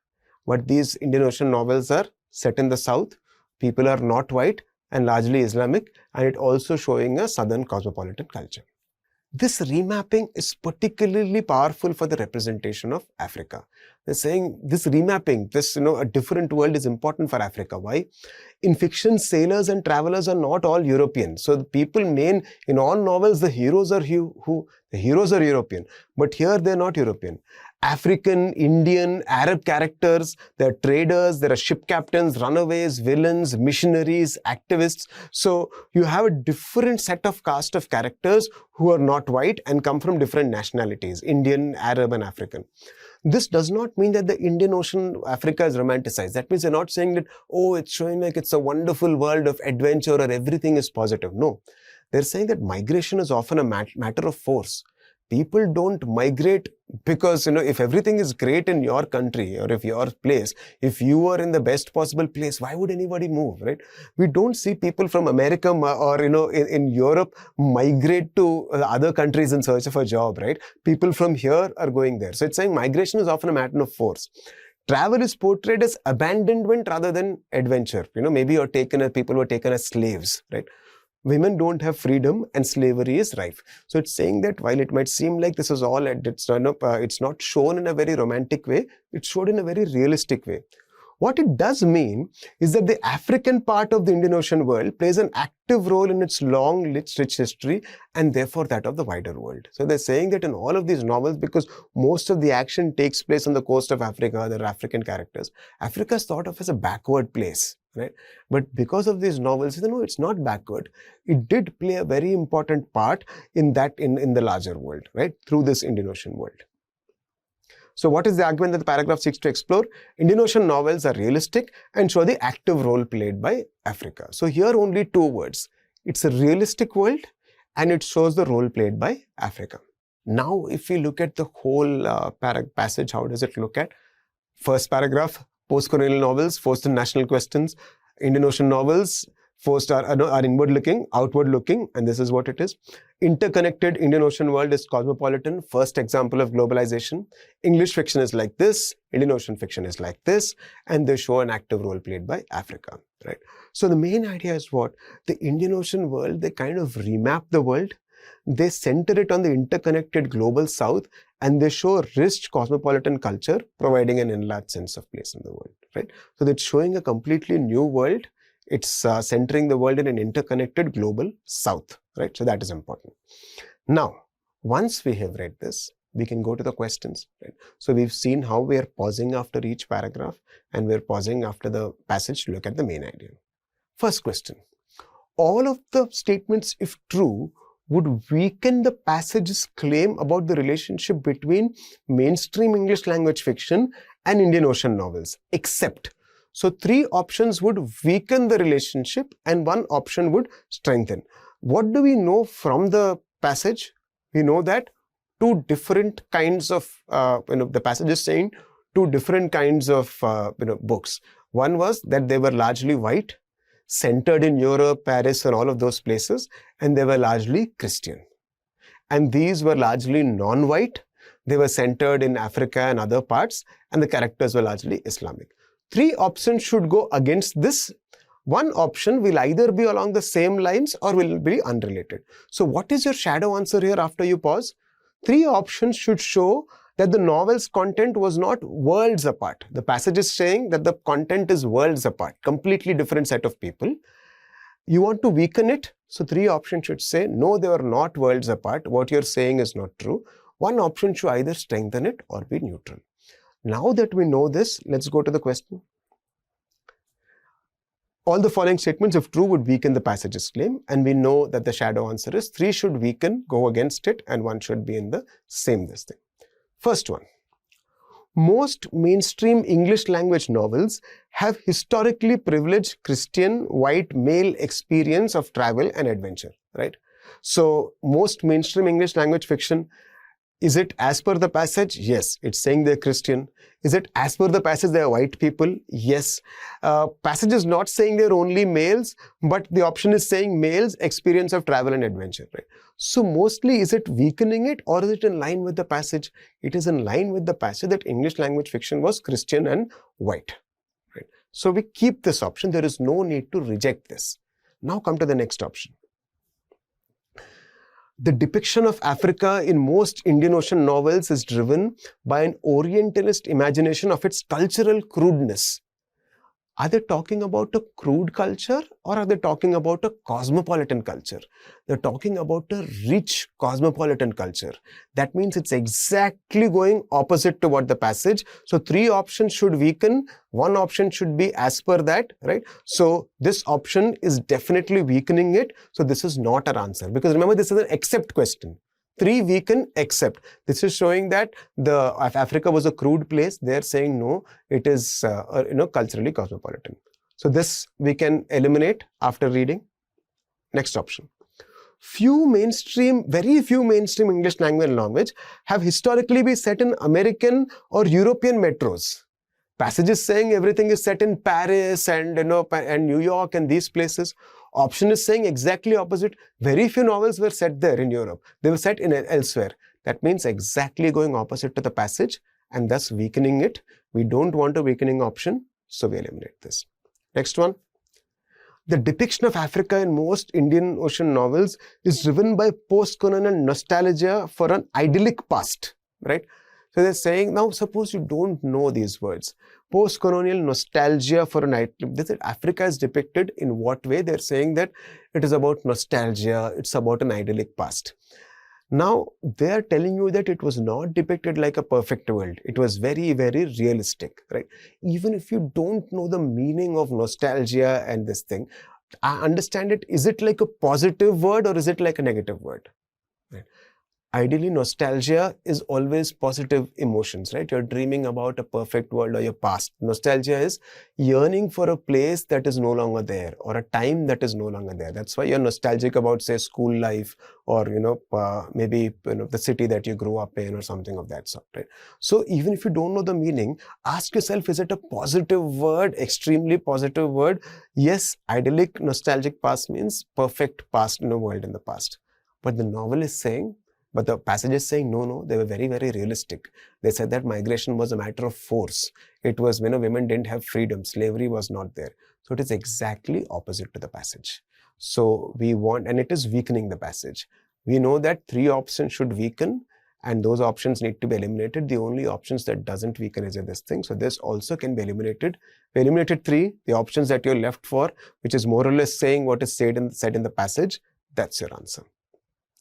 But these Indian Ocean novels are set in the south, people are not white and largely Islamic, and it also showing a southern cosmopolitan culture. This remapping is particularly powerful for the representation of Africa. They're saying this remapping, a different world is important for Africa. Why? In fiction, sailors and travelers are not all European. So the people in all novels, the heroes are European, but here they're not European. African, Indian, Arab characters, there are traders, there are ship captains, runaways, villains, missionaries, activists. So you have a different set of cast of characters who are not white and come from different nationalities, Indian, Arab, and African. This does not mean that the Indian Ocean Africa is romanticized. That means they're not saying that, oh, it's showing like it's a wonderful world of adventure or everything is positive. No, they're saying that migration is often a matter of force. People don't migrate because, if everything is great in your country or if your place, if you are in the best possible place, why would anybody move, right? We don't see people from America or, in Europe migrate to other countries in search of a job, right? People from here are going there. So it's saying migration is often a matter of force. Travel is portrayed as abandonment rather than adventure. Maybe people were taken as slaves, right? Women don't have freedom and slavery is rife. So it's saying that while it might seem like this is all, it's not shown in a very romantic way, it's shown in a very realistic way. What it does mean is that the African part of the Indian Ocean world plays an active role in its long, rich history and therefore that of the wider world. So they're saying that in all of these novels, because most of the action takes place on the coast of Africa, there are African characters, Africa is thought of as a backward place. Right? But because of these novels, it's not backward. It did play a very important part in the larger world, right? Through this Indian Ocean world. So what is the argument that the paragraph seeks to explore? Indian Ocean novels are realistic and show the active role played by Africa. So here only two words. It's a realistic world and it shows the role played by Africa. Now, if we look at the whole passage, how does it look at? First paragraph, post-colonial novels, forced in national questions. Indian Ocean novels, forced are inward-looking, outward-looking, and this is what it is. Interconnected Indian Ocean world is cosmopolitan, first example of globalization. English fiction is like this, Indian Ocean fiction is like this, and they show an active role played by Africa, right? So the main idea is what? The Indian Ocean world, they kind of remap the world. They center it on the interconnected global south and they show rich cosmopolitan culture, providing an enlarged sense of place in the world, right? So that's showing a completely new world. It's centering the world in an interconnected global south, right? So that is important. Now, once we have read this, we can go to the questions, right? So we've seen how we are pausing after each paragraph and we're pausing after the passage to look at the main idea. First question, all of the statements, if true, would weaken the passage's claim about the relationship between mainstream English language fiction and Indian Ocean novels, except. So three options would weaken the relationship and one option would strengthen. What do we know from the passage? We know that two different kinds of, the passage is saying two different kinds of, books. One was that they were largely white. centered in Europe, Paris, and all of those places, and they were largely Christian. And these were largely non-white. They were centered in Africa and other parts, and the characters were largely Islamic. 3 options should go against this. One option will either be along the same lines or will be unrelated. So what is your shadow answer here after you pause? 3 options should show that the novel's content was not worlds apart. The passage is saying that the content is worlds apart, completely different set of people. You want to weaken it, so 3 options should say, no, they are not worlds apart. What you're saying is not true. One option should either strengthen it or be neutral. Now that we know this, let's go to the question. All the following statements, if true, would weaken the passage's claim, and we know that the shadow answer is 3 should weaken, go against it, and 1 should be in the same this thing. First one. Most mainstream English language novels have historically privileged Christian white male experience of travel and adventure, right? So most mainstream English language fiction, is it as per the passage? Yes. It's saying they're Christian. Is it as per the passage they are white people? Yes. Passage is not saying they're only males, but the option is saying males experience of travel and adventure, right? So mostly, is it weakening it or is it in line with the passage? It is in line with the passage that English language fiction was Christian and white, right? So we keep this option. There is no need to reject this. Now come to the next option. The depiction of Africa in most Indian Ocean novels is driven by an Orientalist imagination of its cultural crudeness. Are they talking about a crude culture or are they talking about a cosmopolitan culture? They're talking about a rich cosmopolitan culture. That means it's exactly going opposite to what the passage. So 3 options should weaken, 1 option should be as per that, right? So this option is definitely weakening it. So this is not our answer, because remember, this is an except question. 3 weaken, except. This is showing that if Africa was a crude place, they're saying no, it is culturally cosmopolitan. So this we can eliminate after reading. Next option. Very few mainstream English language novels have historically been set in American or European metros. Passage is saying everything is set in Paris and and New York and these places. Option is saying exactly opposite. Very few novels were set there in Europe. They were set in elsewhere. That means exactly going opposite to the passage and thus weakening it. We don't want a weakening option, so we eliminate this. Next one. The depiction of Africa in most Indian Ocean novels is driven by post-colonial nostalgia for an idyllic past, right? So they're saying, now suppose you don't know these words. Post-colonial nostalgia for an idyllic. Africa is depicted in what way? They're saying that it is about nostalgia, it's about an idyllic past. Now, they're telling you that it was not depicted like a perfect world. It was very, very realistic, right? Even if you don't know the meaning of nostalgia and this thing, I understand it. Is it like a positive word or is it like a negative word? Right? Ideally, nostalgia is always positive emotions, right? You're dreaming about a perfect world or your past. Nostalgia is yearning for a place that is no longer there or a time that is no longer there. That's why you're nostalgic about, say, school life or, maybe the city that you grew up in or something of that sort, right? So even if you don't know the meaning, ask yourself, is it a positive word, extremely positive word? Yes, idyllic, nostalgic past means perfect past in a world in the past. But the novel is saying, but the passage is saying, no, they were very, very realistic. They said that migration was a matter of force. It was when women didn't have freedom, slavery was not there. So it is exactly opposite to the passage. So we want, and it is weakening the passage. We know that 3 options should weaken and those options need to be eliminated. The only options that doesn't weaken is this thing. So this also can be eliminated. We eliminated 3, the options that you're left for, which is more or less saying what is said in the passage, that's your answer.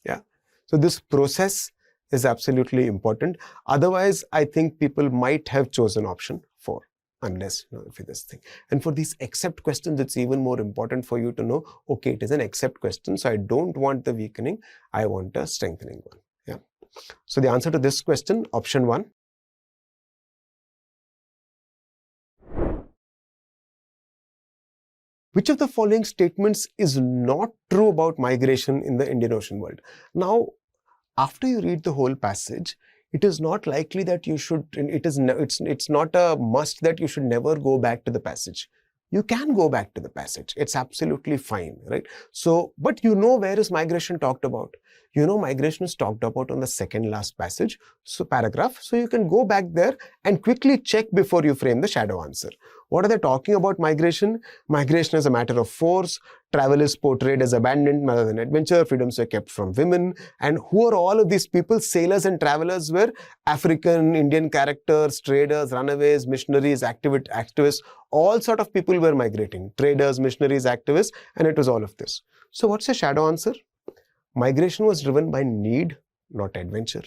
Yeah. So this process is absolutely important. Otherwise, I think people might have chosen option 4, unless if this thing. And for these except questions, it's even more important for you to know, okay, it is an except question. So I don't want the weakening. I want a strengthening one. Yeah. So the answer to this question, option 1. Which of the following statements is not true about migration in the Indian Ocean world? Now, after you read the whole passage, it is not likely that you should, it's not a must that you should never go back to the passage. you can go back to the passage. It's absolutely fine, right? So, but you know, where is migration talked about? You know, migration is talked about on the second last passage, so paragraph. So you can go back there and quickly check before you frame the shadow answer. What are they talking about migration? Migration is a matter of force. Travel is portrayed as abandonment rather than adventure. Freedoms were kept from women. And who are all of these people? Sailors and travelers were African, Indian characters, traders, runaways, missionaries, activists. All sort of people were migrating. Traders, missionaries, activists, and it was all of this. So what's the shadow answer? Migration was driven by need, not adventure.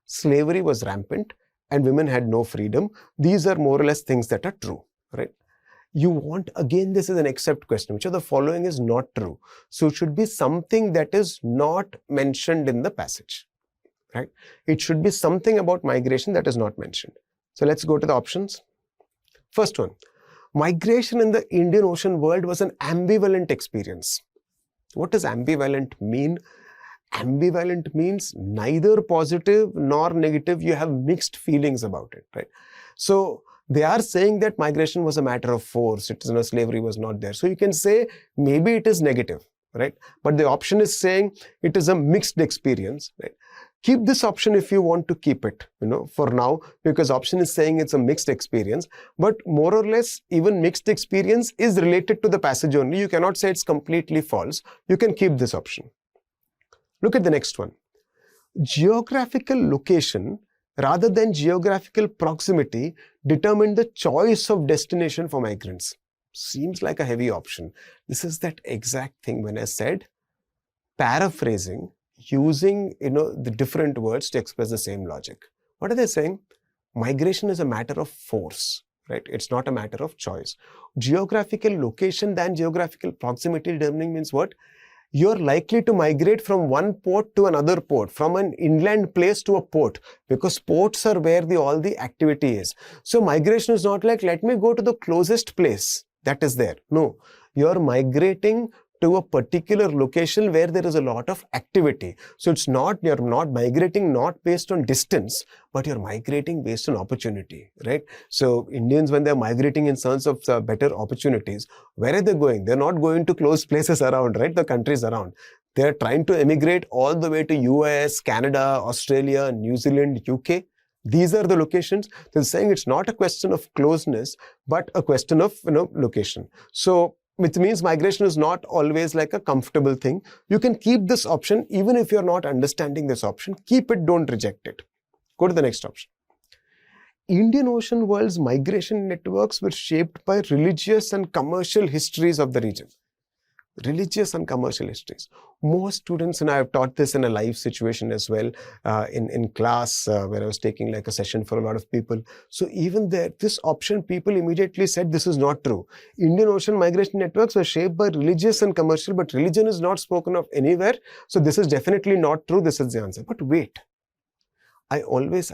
Slavery was rampant and women had no freedom. These are more or less things that are true, right? You want, again, this is an except question. Which of the following is not true? So it should be something that is not mentioned in the passage, right? It should be something about migration that is not mentioned. So let's go to the options. First one, migration in the Indian Ocean world was an ambivalent experience. What does ambivalent mean? Ambivalent means neither positive nor negative. You have mixed feelings about it, right? So they are saying that migration was a matter of force. It is, slavery was not there. So you can say maybe it is negative, right? But the option is saying it is a mixed experience, right? Keep this option if you want to keep it, for now, because option is saying it's a mixed experience. But more or less, even mixed experience is related to the passage only. You cannot say it's completely false. You can keep this option. Look at the next one. Geographical location rather than geographical proximity determined the choice of destination for migrants. Seems like a heavy option. This is that exact thing when I said paraphrasing, using the different words to express the same logic. What are they saying? Migration is a matter of force, right? It's not a matter of choice. Geographical location than geographical proximity determining means what? You're likely to migrate from one port to another port, from an inland place to a port, because ports are where all the activity is. So migration is not like, let me go to the closest place that is there. No, you're migrating to a particular location where there is a lot of activity. So you're not migrating not based on distance, but you're migrating based on opportunity, right? So Indians, when they're migrating in search of better opportunities, where are they going? They're not going to close places around, right? The countries around. They're trying to emigrate all the way to US, Canada, Australia, New Zealand, UK. These are the locations. They're saying it's not a question of closeness, but a question of location. So which means migration is not always like a comfortable thing. You can keep this option even if you're not understanding this option. Keep it, don't reject it. Go to the next option. Indian Ocean world's migration networks were shaped by religious and commercial histories of the region. Religious and commercial histories. Most students, and I have taught this in a live situation as well, in class where I was taking like a session for a lot of people. So even there, this option, people immediately said this is not true. Indian Ocean migration networks were shaped by religious and commercial, but religion is not spoken of anywhere. So this is definitely not true. This is the answer. But wait, I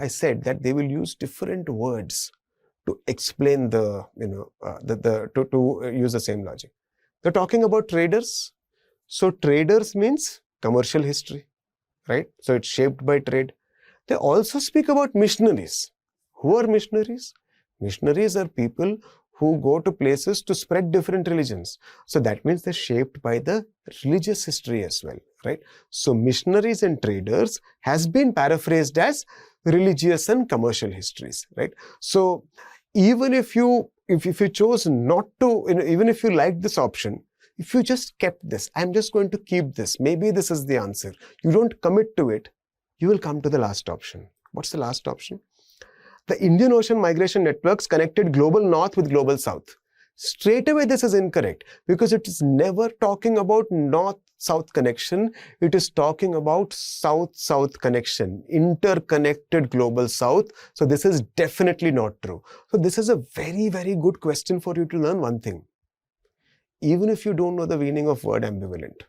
said that they will use different words to explain to use the same logic. They're talking about traders. So traders means commercial history, right? So it's shaped by trade. They also speak about missionaries. Who are missionaries? Missionaries are people who go to places to spread different religions. So that means they're shaped by the religious history as well, right? So missionaries and traders has been paraphrased as religious and commercial histories, right? So even if you chose not to, even if you liked this option, if you just kept this, I'm just going to keep this, maybe this is the answer, you don't commit to it, you will come to the last option. What's the last option? The Indian Ocean migration networks connected global north with global south. Straight away, this is incorrect because it is never talking about north-south connection. It is talking about south-south connection, interconnected global south. So this is definitely not true. So this is a very, very good question for you to learn one thing. Even if you don't know the meaning of word ambivalent,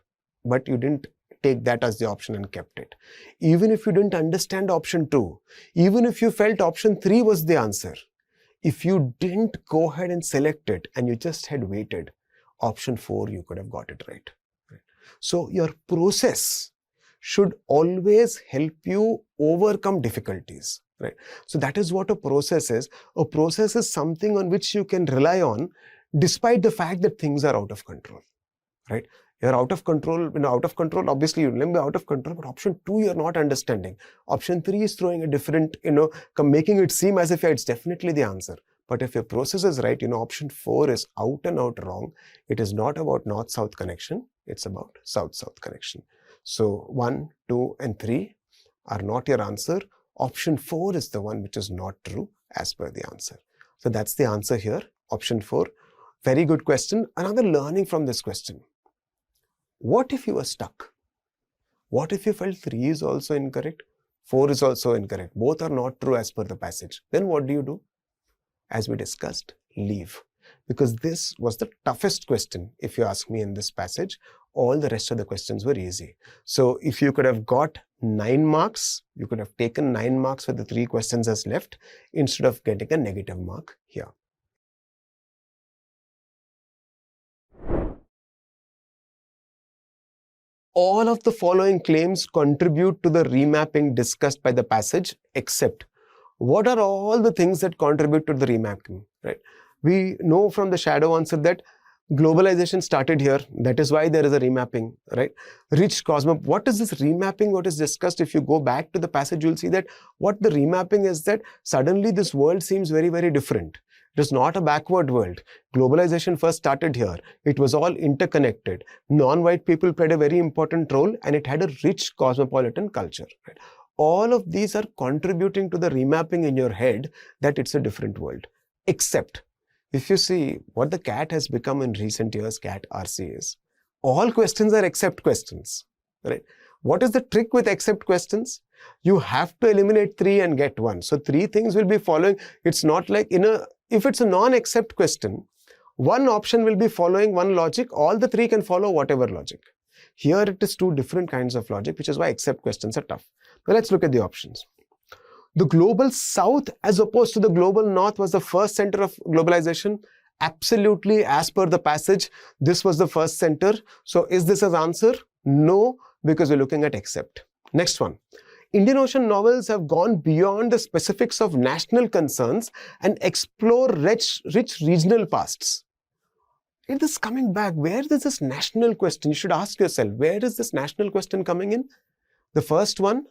but you didn't take that as the option and kept it. Even if you didn't understand option 2, even if you felt option 3 was the answer, if you didn't go ahead and select it and you just had waited, option 4, you could have got it right. So your process should always help you overcome difficulties, right? So that is what a process is. A process is something on which you can rely on despite the fact that things are out of control, right? You're out of control, out of control, obviously you'll be out of control, but option 2, you're not understanding. Option 3 is throwing a different, making it seem as if it's definitely the answer. But if your process is right, option 4 is out and out wrong. It is not about north-south connection. It's about south-south connection. So 1, 2, and 3 are not your answer. Option 4 is the one which is not true as per the answer. So that's the answer here, option 4. Very good question. Another learning from this question. What if you were stuck? What if you felt 3 is also incorrect? 4 is also incorrect. Both are not true as per the passage. Then what do? As we discussed, leave. Because this was the toughest question, if you ask me, in this passage. All the rest of the questions were easy. So if you could have got 9 marks, you could have taken 9 marks for the 3 questions as left instead of getting a negative mark here. All of the following claims contribute to the remapping discussed by the passage, except what are all the things that contribute to the remapping, right? We know from the shadow answer that globalization started here. That is why there is a remapping, right? Rich cosmos. What is this remapping? What is discussed? If you go back to the passage, you'll see that what the remapping is that suddenly this world seems very, very different. It is not a backward world. Globalization first started here. It was all interconnected. Non-white people played a very important role, and it had a rich cosmopolitan culture, right? All of these are contributing to the remapping in your head that it's a different world. Except, if you see what the CAT has become in recent years, CAT RC is, all questions are except questions, right? What is the trick with except questions? You have to eliminate 3 and get 1. So 3 things will be following. It's not like if it's a non-except question, one option will be following one logic. All the 3 can follow whatever logic. Here it is 2 different kinds of logic, which is why except questions are tough. Now let's look at the options. The global south as opposed to the global north was the first center of globalization. Absolutely, as per the passage, this was the first center. So is this an answer? No, because we're looking at except. Next one. Indian Ocean novels have gone beyond the specifics of national concerns and explore rich regional pasts. It is coming back. Where is this national question? You should ask yourself, where is this national question coming in? The first one,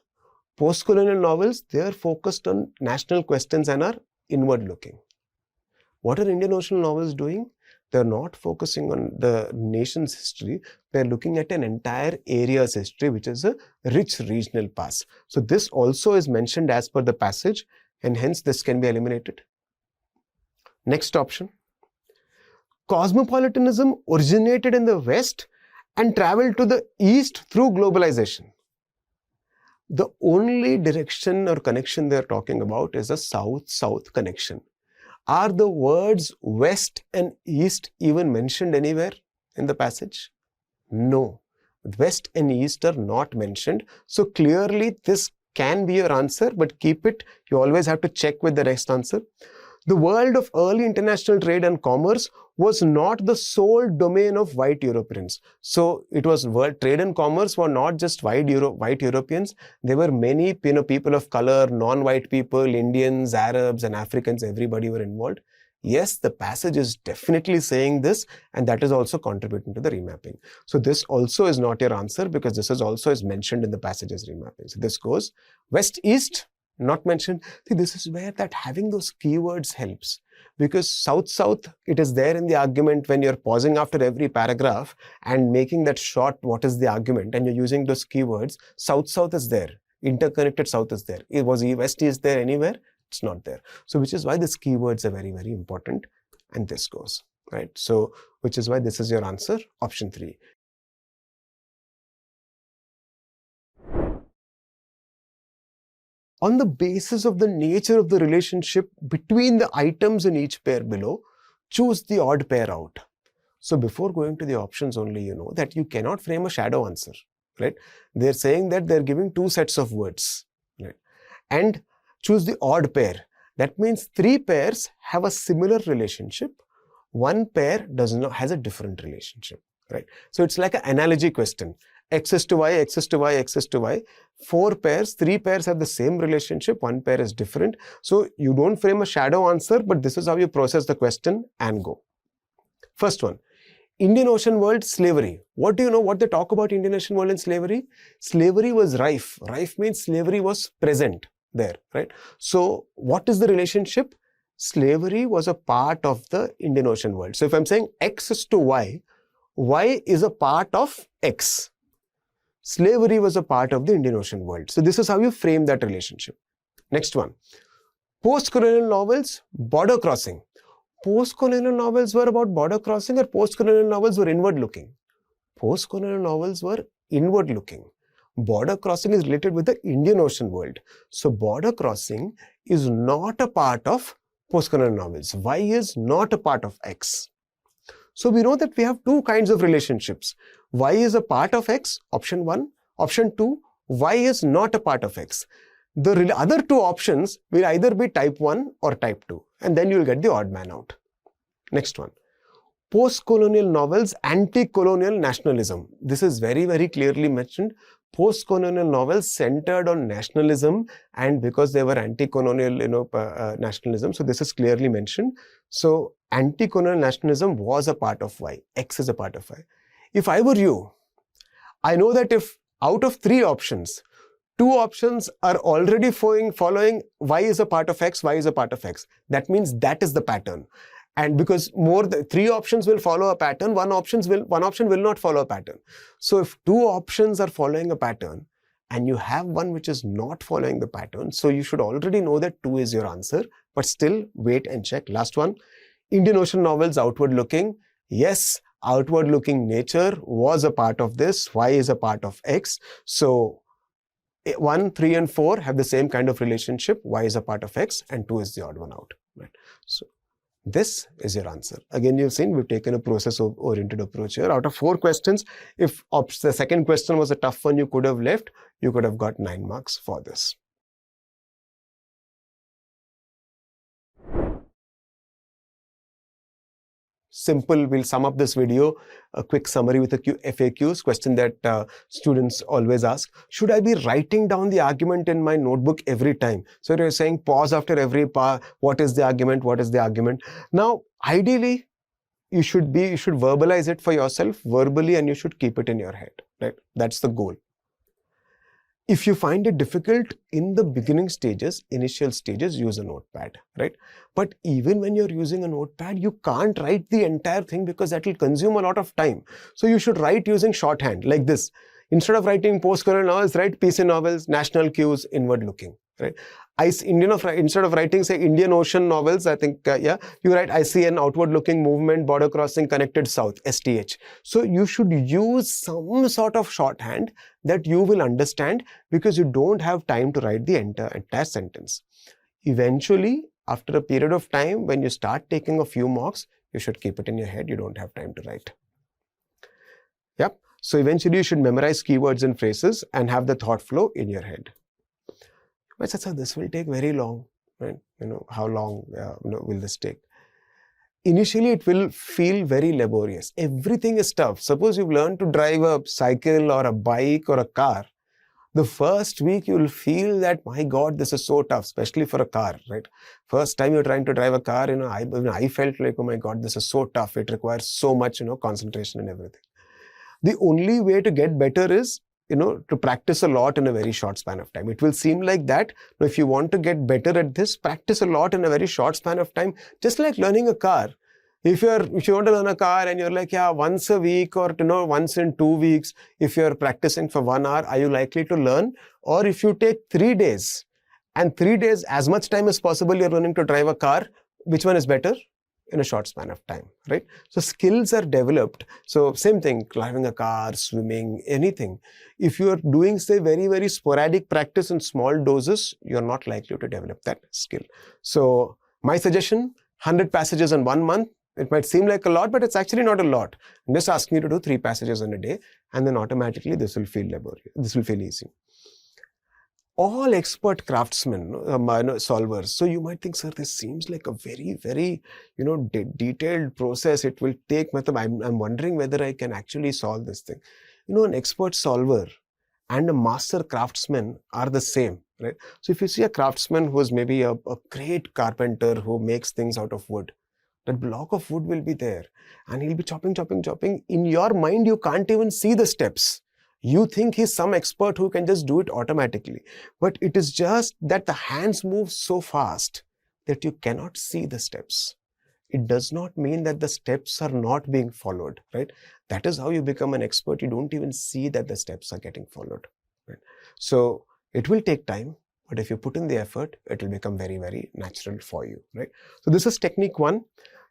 post-colonial novels, they are focused on national questions and are inward looking. What are Indian Ocean novels doing? They're not focusing on the nation's history. They're looking at an entire area's history, which is a rich regional past. So this also is mentioned as per the passage, and hence this can be eliminated. Next option. Cosmopolitanism originated in the West and traveled to the East through globalization. The only direction or connection they're talking about is a south-south connection. Are the words West and East even mentioned anywhere in the passage? No. West and East are not mentioned. So clearly this can be your answer, but keep it. You always have to check with the next answer. The world of early international trade and commerce was not the sole domain of white Europeans. So it was world trade and commerce were not just white Europeans. There were many people of color, non-white people, Indians, Arabs, and Africans. Everybody were involved. Yes, the passage is definitely saying this, and that is also contributing to the remapping. So this also is not your answer because this is also mentioned in the passage as remapping. So this goes West-East. Not mentioned. See, this is where that having those keywords helps, because south-south, it is there in the argument when you're pausing after every paragraph and making that short, what is the argument, and you're using those keywords. South-south is there. Interconnected south is there. Was West is there anywhere? It's not there. So which is why these keywords are very, very important. And this goes, right? So which is why this is your answer, option 3. On the basis of the nature of the relationship between the items in each pair below, choose the odd pair out. So before going to the options only, you know that you cannot frame a shadow answer, right? They're saying that they're giving 2 sets of words, right? And choose the odd pair. That means 3 pairs have a similar relationship. 1 pair has a different relationship, right? So it's like an analogy question. X is to Y, X is to Y, X is to Y. 4 pairs, 3 pairs have the same relationship, 1 pair is different. So you don't frame a shadow answer, but this is how you process the question and go. First one, Indian Ocean world, slavery. What do you know what they talk about Indian Ocean world and slavery? Slavery was rife. Rife means slavery was present there, right? So what is the relationship? Slavery was a part of the Indian Ocean world. So if I'm saying X is to Y is a part of X. Slavery was a part of the Indian Ocean world. So this is how you frame that relationship. Next one, post-colonial novels, border crossing. Post-colonial novels were about border crossing, or post-colonial novels were inward-looking? Post-colonial novels were inward-looking. Border crossing is related with the Indian Ocean world. So border crossing is not a part of post-colonial novels. Y is not a part of X. So we know that we have two kinds of relationships. Y is a part of X, option 1. Option 2, Y is not a part of X. The other two options will either be type 1 or type 2, and then you will get the odd man out. Next one, post-colonial novels, anti-colonial nationalism. This is very, very clearly mentioned. Post-colonial novels centered on nationalism, and because they were anti-colonial, nationalism, so this is clearly mentioned. So anti-colonial nationalism was a part of Y. X is a part of Y. If I were you, I know that if out of 3 options, 2 options are already following Y is a part of X, Y is a part of X. That means that is the pattern. And because 3 options will follow a pattern, one option will not follow a pattern. So if 2 options are following a pattern and you have one which is not following the pattern, so you should already know that 2 is your answer, but still wait and check. Last one, Indian Ocean novels, outward looking. Yes, outward looking nature was a part of this. Y is a part of X. So 1, 3 and 4 have the same kind of relationship. Y is a part of X and 2 is the odd one out. Right? So this is your answer. Again, you've seen we've taken a process-oriented approach here. Out of 4 questions, if the second question was a tough one you could have left, you could have got 9 marks for this. Simple, we'll sum up this video, a quick summary with a FAQs, question that students always ask. Should I be writing down the argument in my notebook every time? So you're saying pause after every what is the argument, what is the argument? Now, ideally, you should verbalize it for yourself verbally, and you should keep it in your head, right? That's the goal. If you find it difficult in the beginning stages, initial stages, use a notepad, right? But even when you're using a notepad, you can't write the entire thing because that will consume a lot of time. So you should write using shorthand like this. Instead of writing post-colonial novels, write PC novels, national cues, inward looking, right? Instead of writing, say, Indian Ocean novels, I think, you write, I see an outward looking movement, border crossing, connected south, STH. So you should use some sort of shorthand that you will understand, because you don't have time to write the entire sentence. Eventually, after a period of time, when you start taking a few marks, you should keep it in your head. You don't have time to write. Yep. So eventually you should memorize keywords and phrases and have the thought flow in your head. But sir, this will take very long, right? How long will this take? Initially, it will feel very laborious. Everything is tough. Suppose you've learned to drive a cycle or a bike or a car. The first week, you'll feel that, my God, this is so tough, especially for a car, right? First time you're trying to drive a car, I felt like, oh my God, this is so tough. It requires so much, concentration and everything. The only way to get better is, to practice a lot in a very short span of time. It will seem like that. But if you want to get better at this, practice a lot in a very short span of time, just like learning a car. If you want to learn a car and you're like, once a week or, once in 2 weeks, if you're practicing for 1 hour, are you likely to learn? Or if you take 3 days and 3 days, as much time as possible, you're learning to drive a car, which one is better? In a short span of time, right? So skills are developed. So same thing, driving a car, swimming, anything. If you are doing, say, very, very sporadic practice in small doses, you're not likely to develop that skill. So my suggestion, 100 passages in 1 month. It might seem like a lot, but it's actually not a lot. I'm just asking you to do 3 passages in a day, and then automatically this will feel laborious. This will feel easy. All expert craftsmen, solvers. So you might think, sir, this seems like a very, very, detailed process. It will take, I'm wondering whether I can actually solve this thing. An expert solver and a master craftsman are the same, right? So if you see a craftsman who is maybe a great carpenter who makes things out of wood, That block of wood will be there and he'll be chopping. In your mind, you can't even see the steps. You think he's some expert who can just do it automatically. But it is just that the hands move so fast that you cannot see the steps. It does not mean that the steps are not being followed, right? That is how you become an expert. You don't even see that the steps are getting followed, right? So it will take time, but if you put in the effort, it will become very, very natural for you, right? So this is technique 1.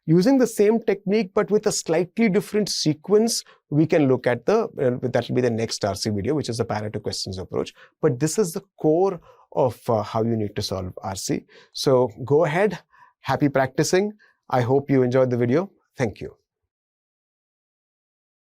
Using the same technique, but with a slightly different sequence, we can look at that will be the next RC video, which is the Pareto questions approach. But this is the core of how you need to solve RC. So go ahead, happy practicing. I hope you enjoyed the video. Thank you.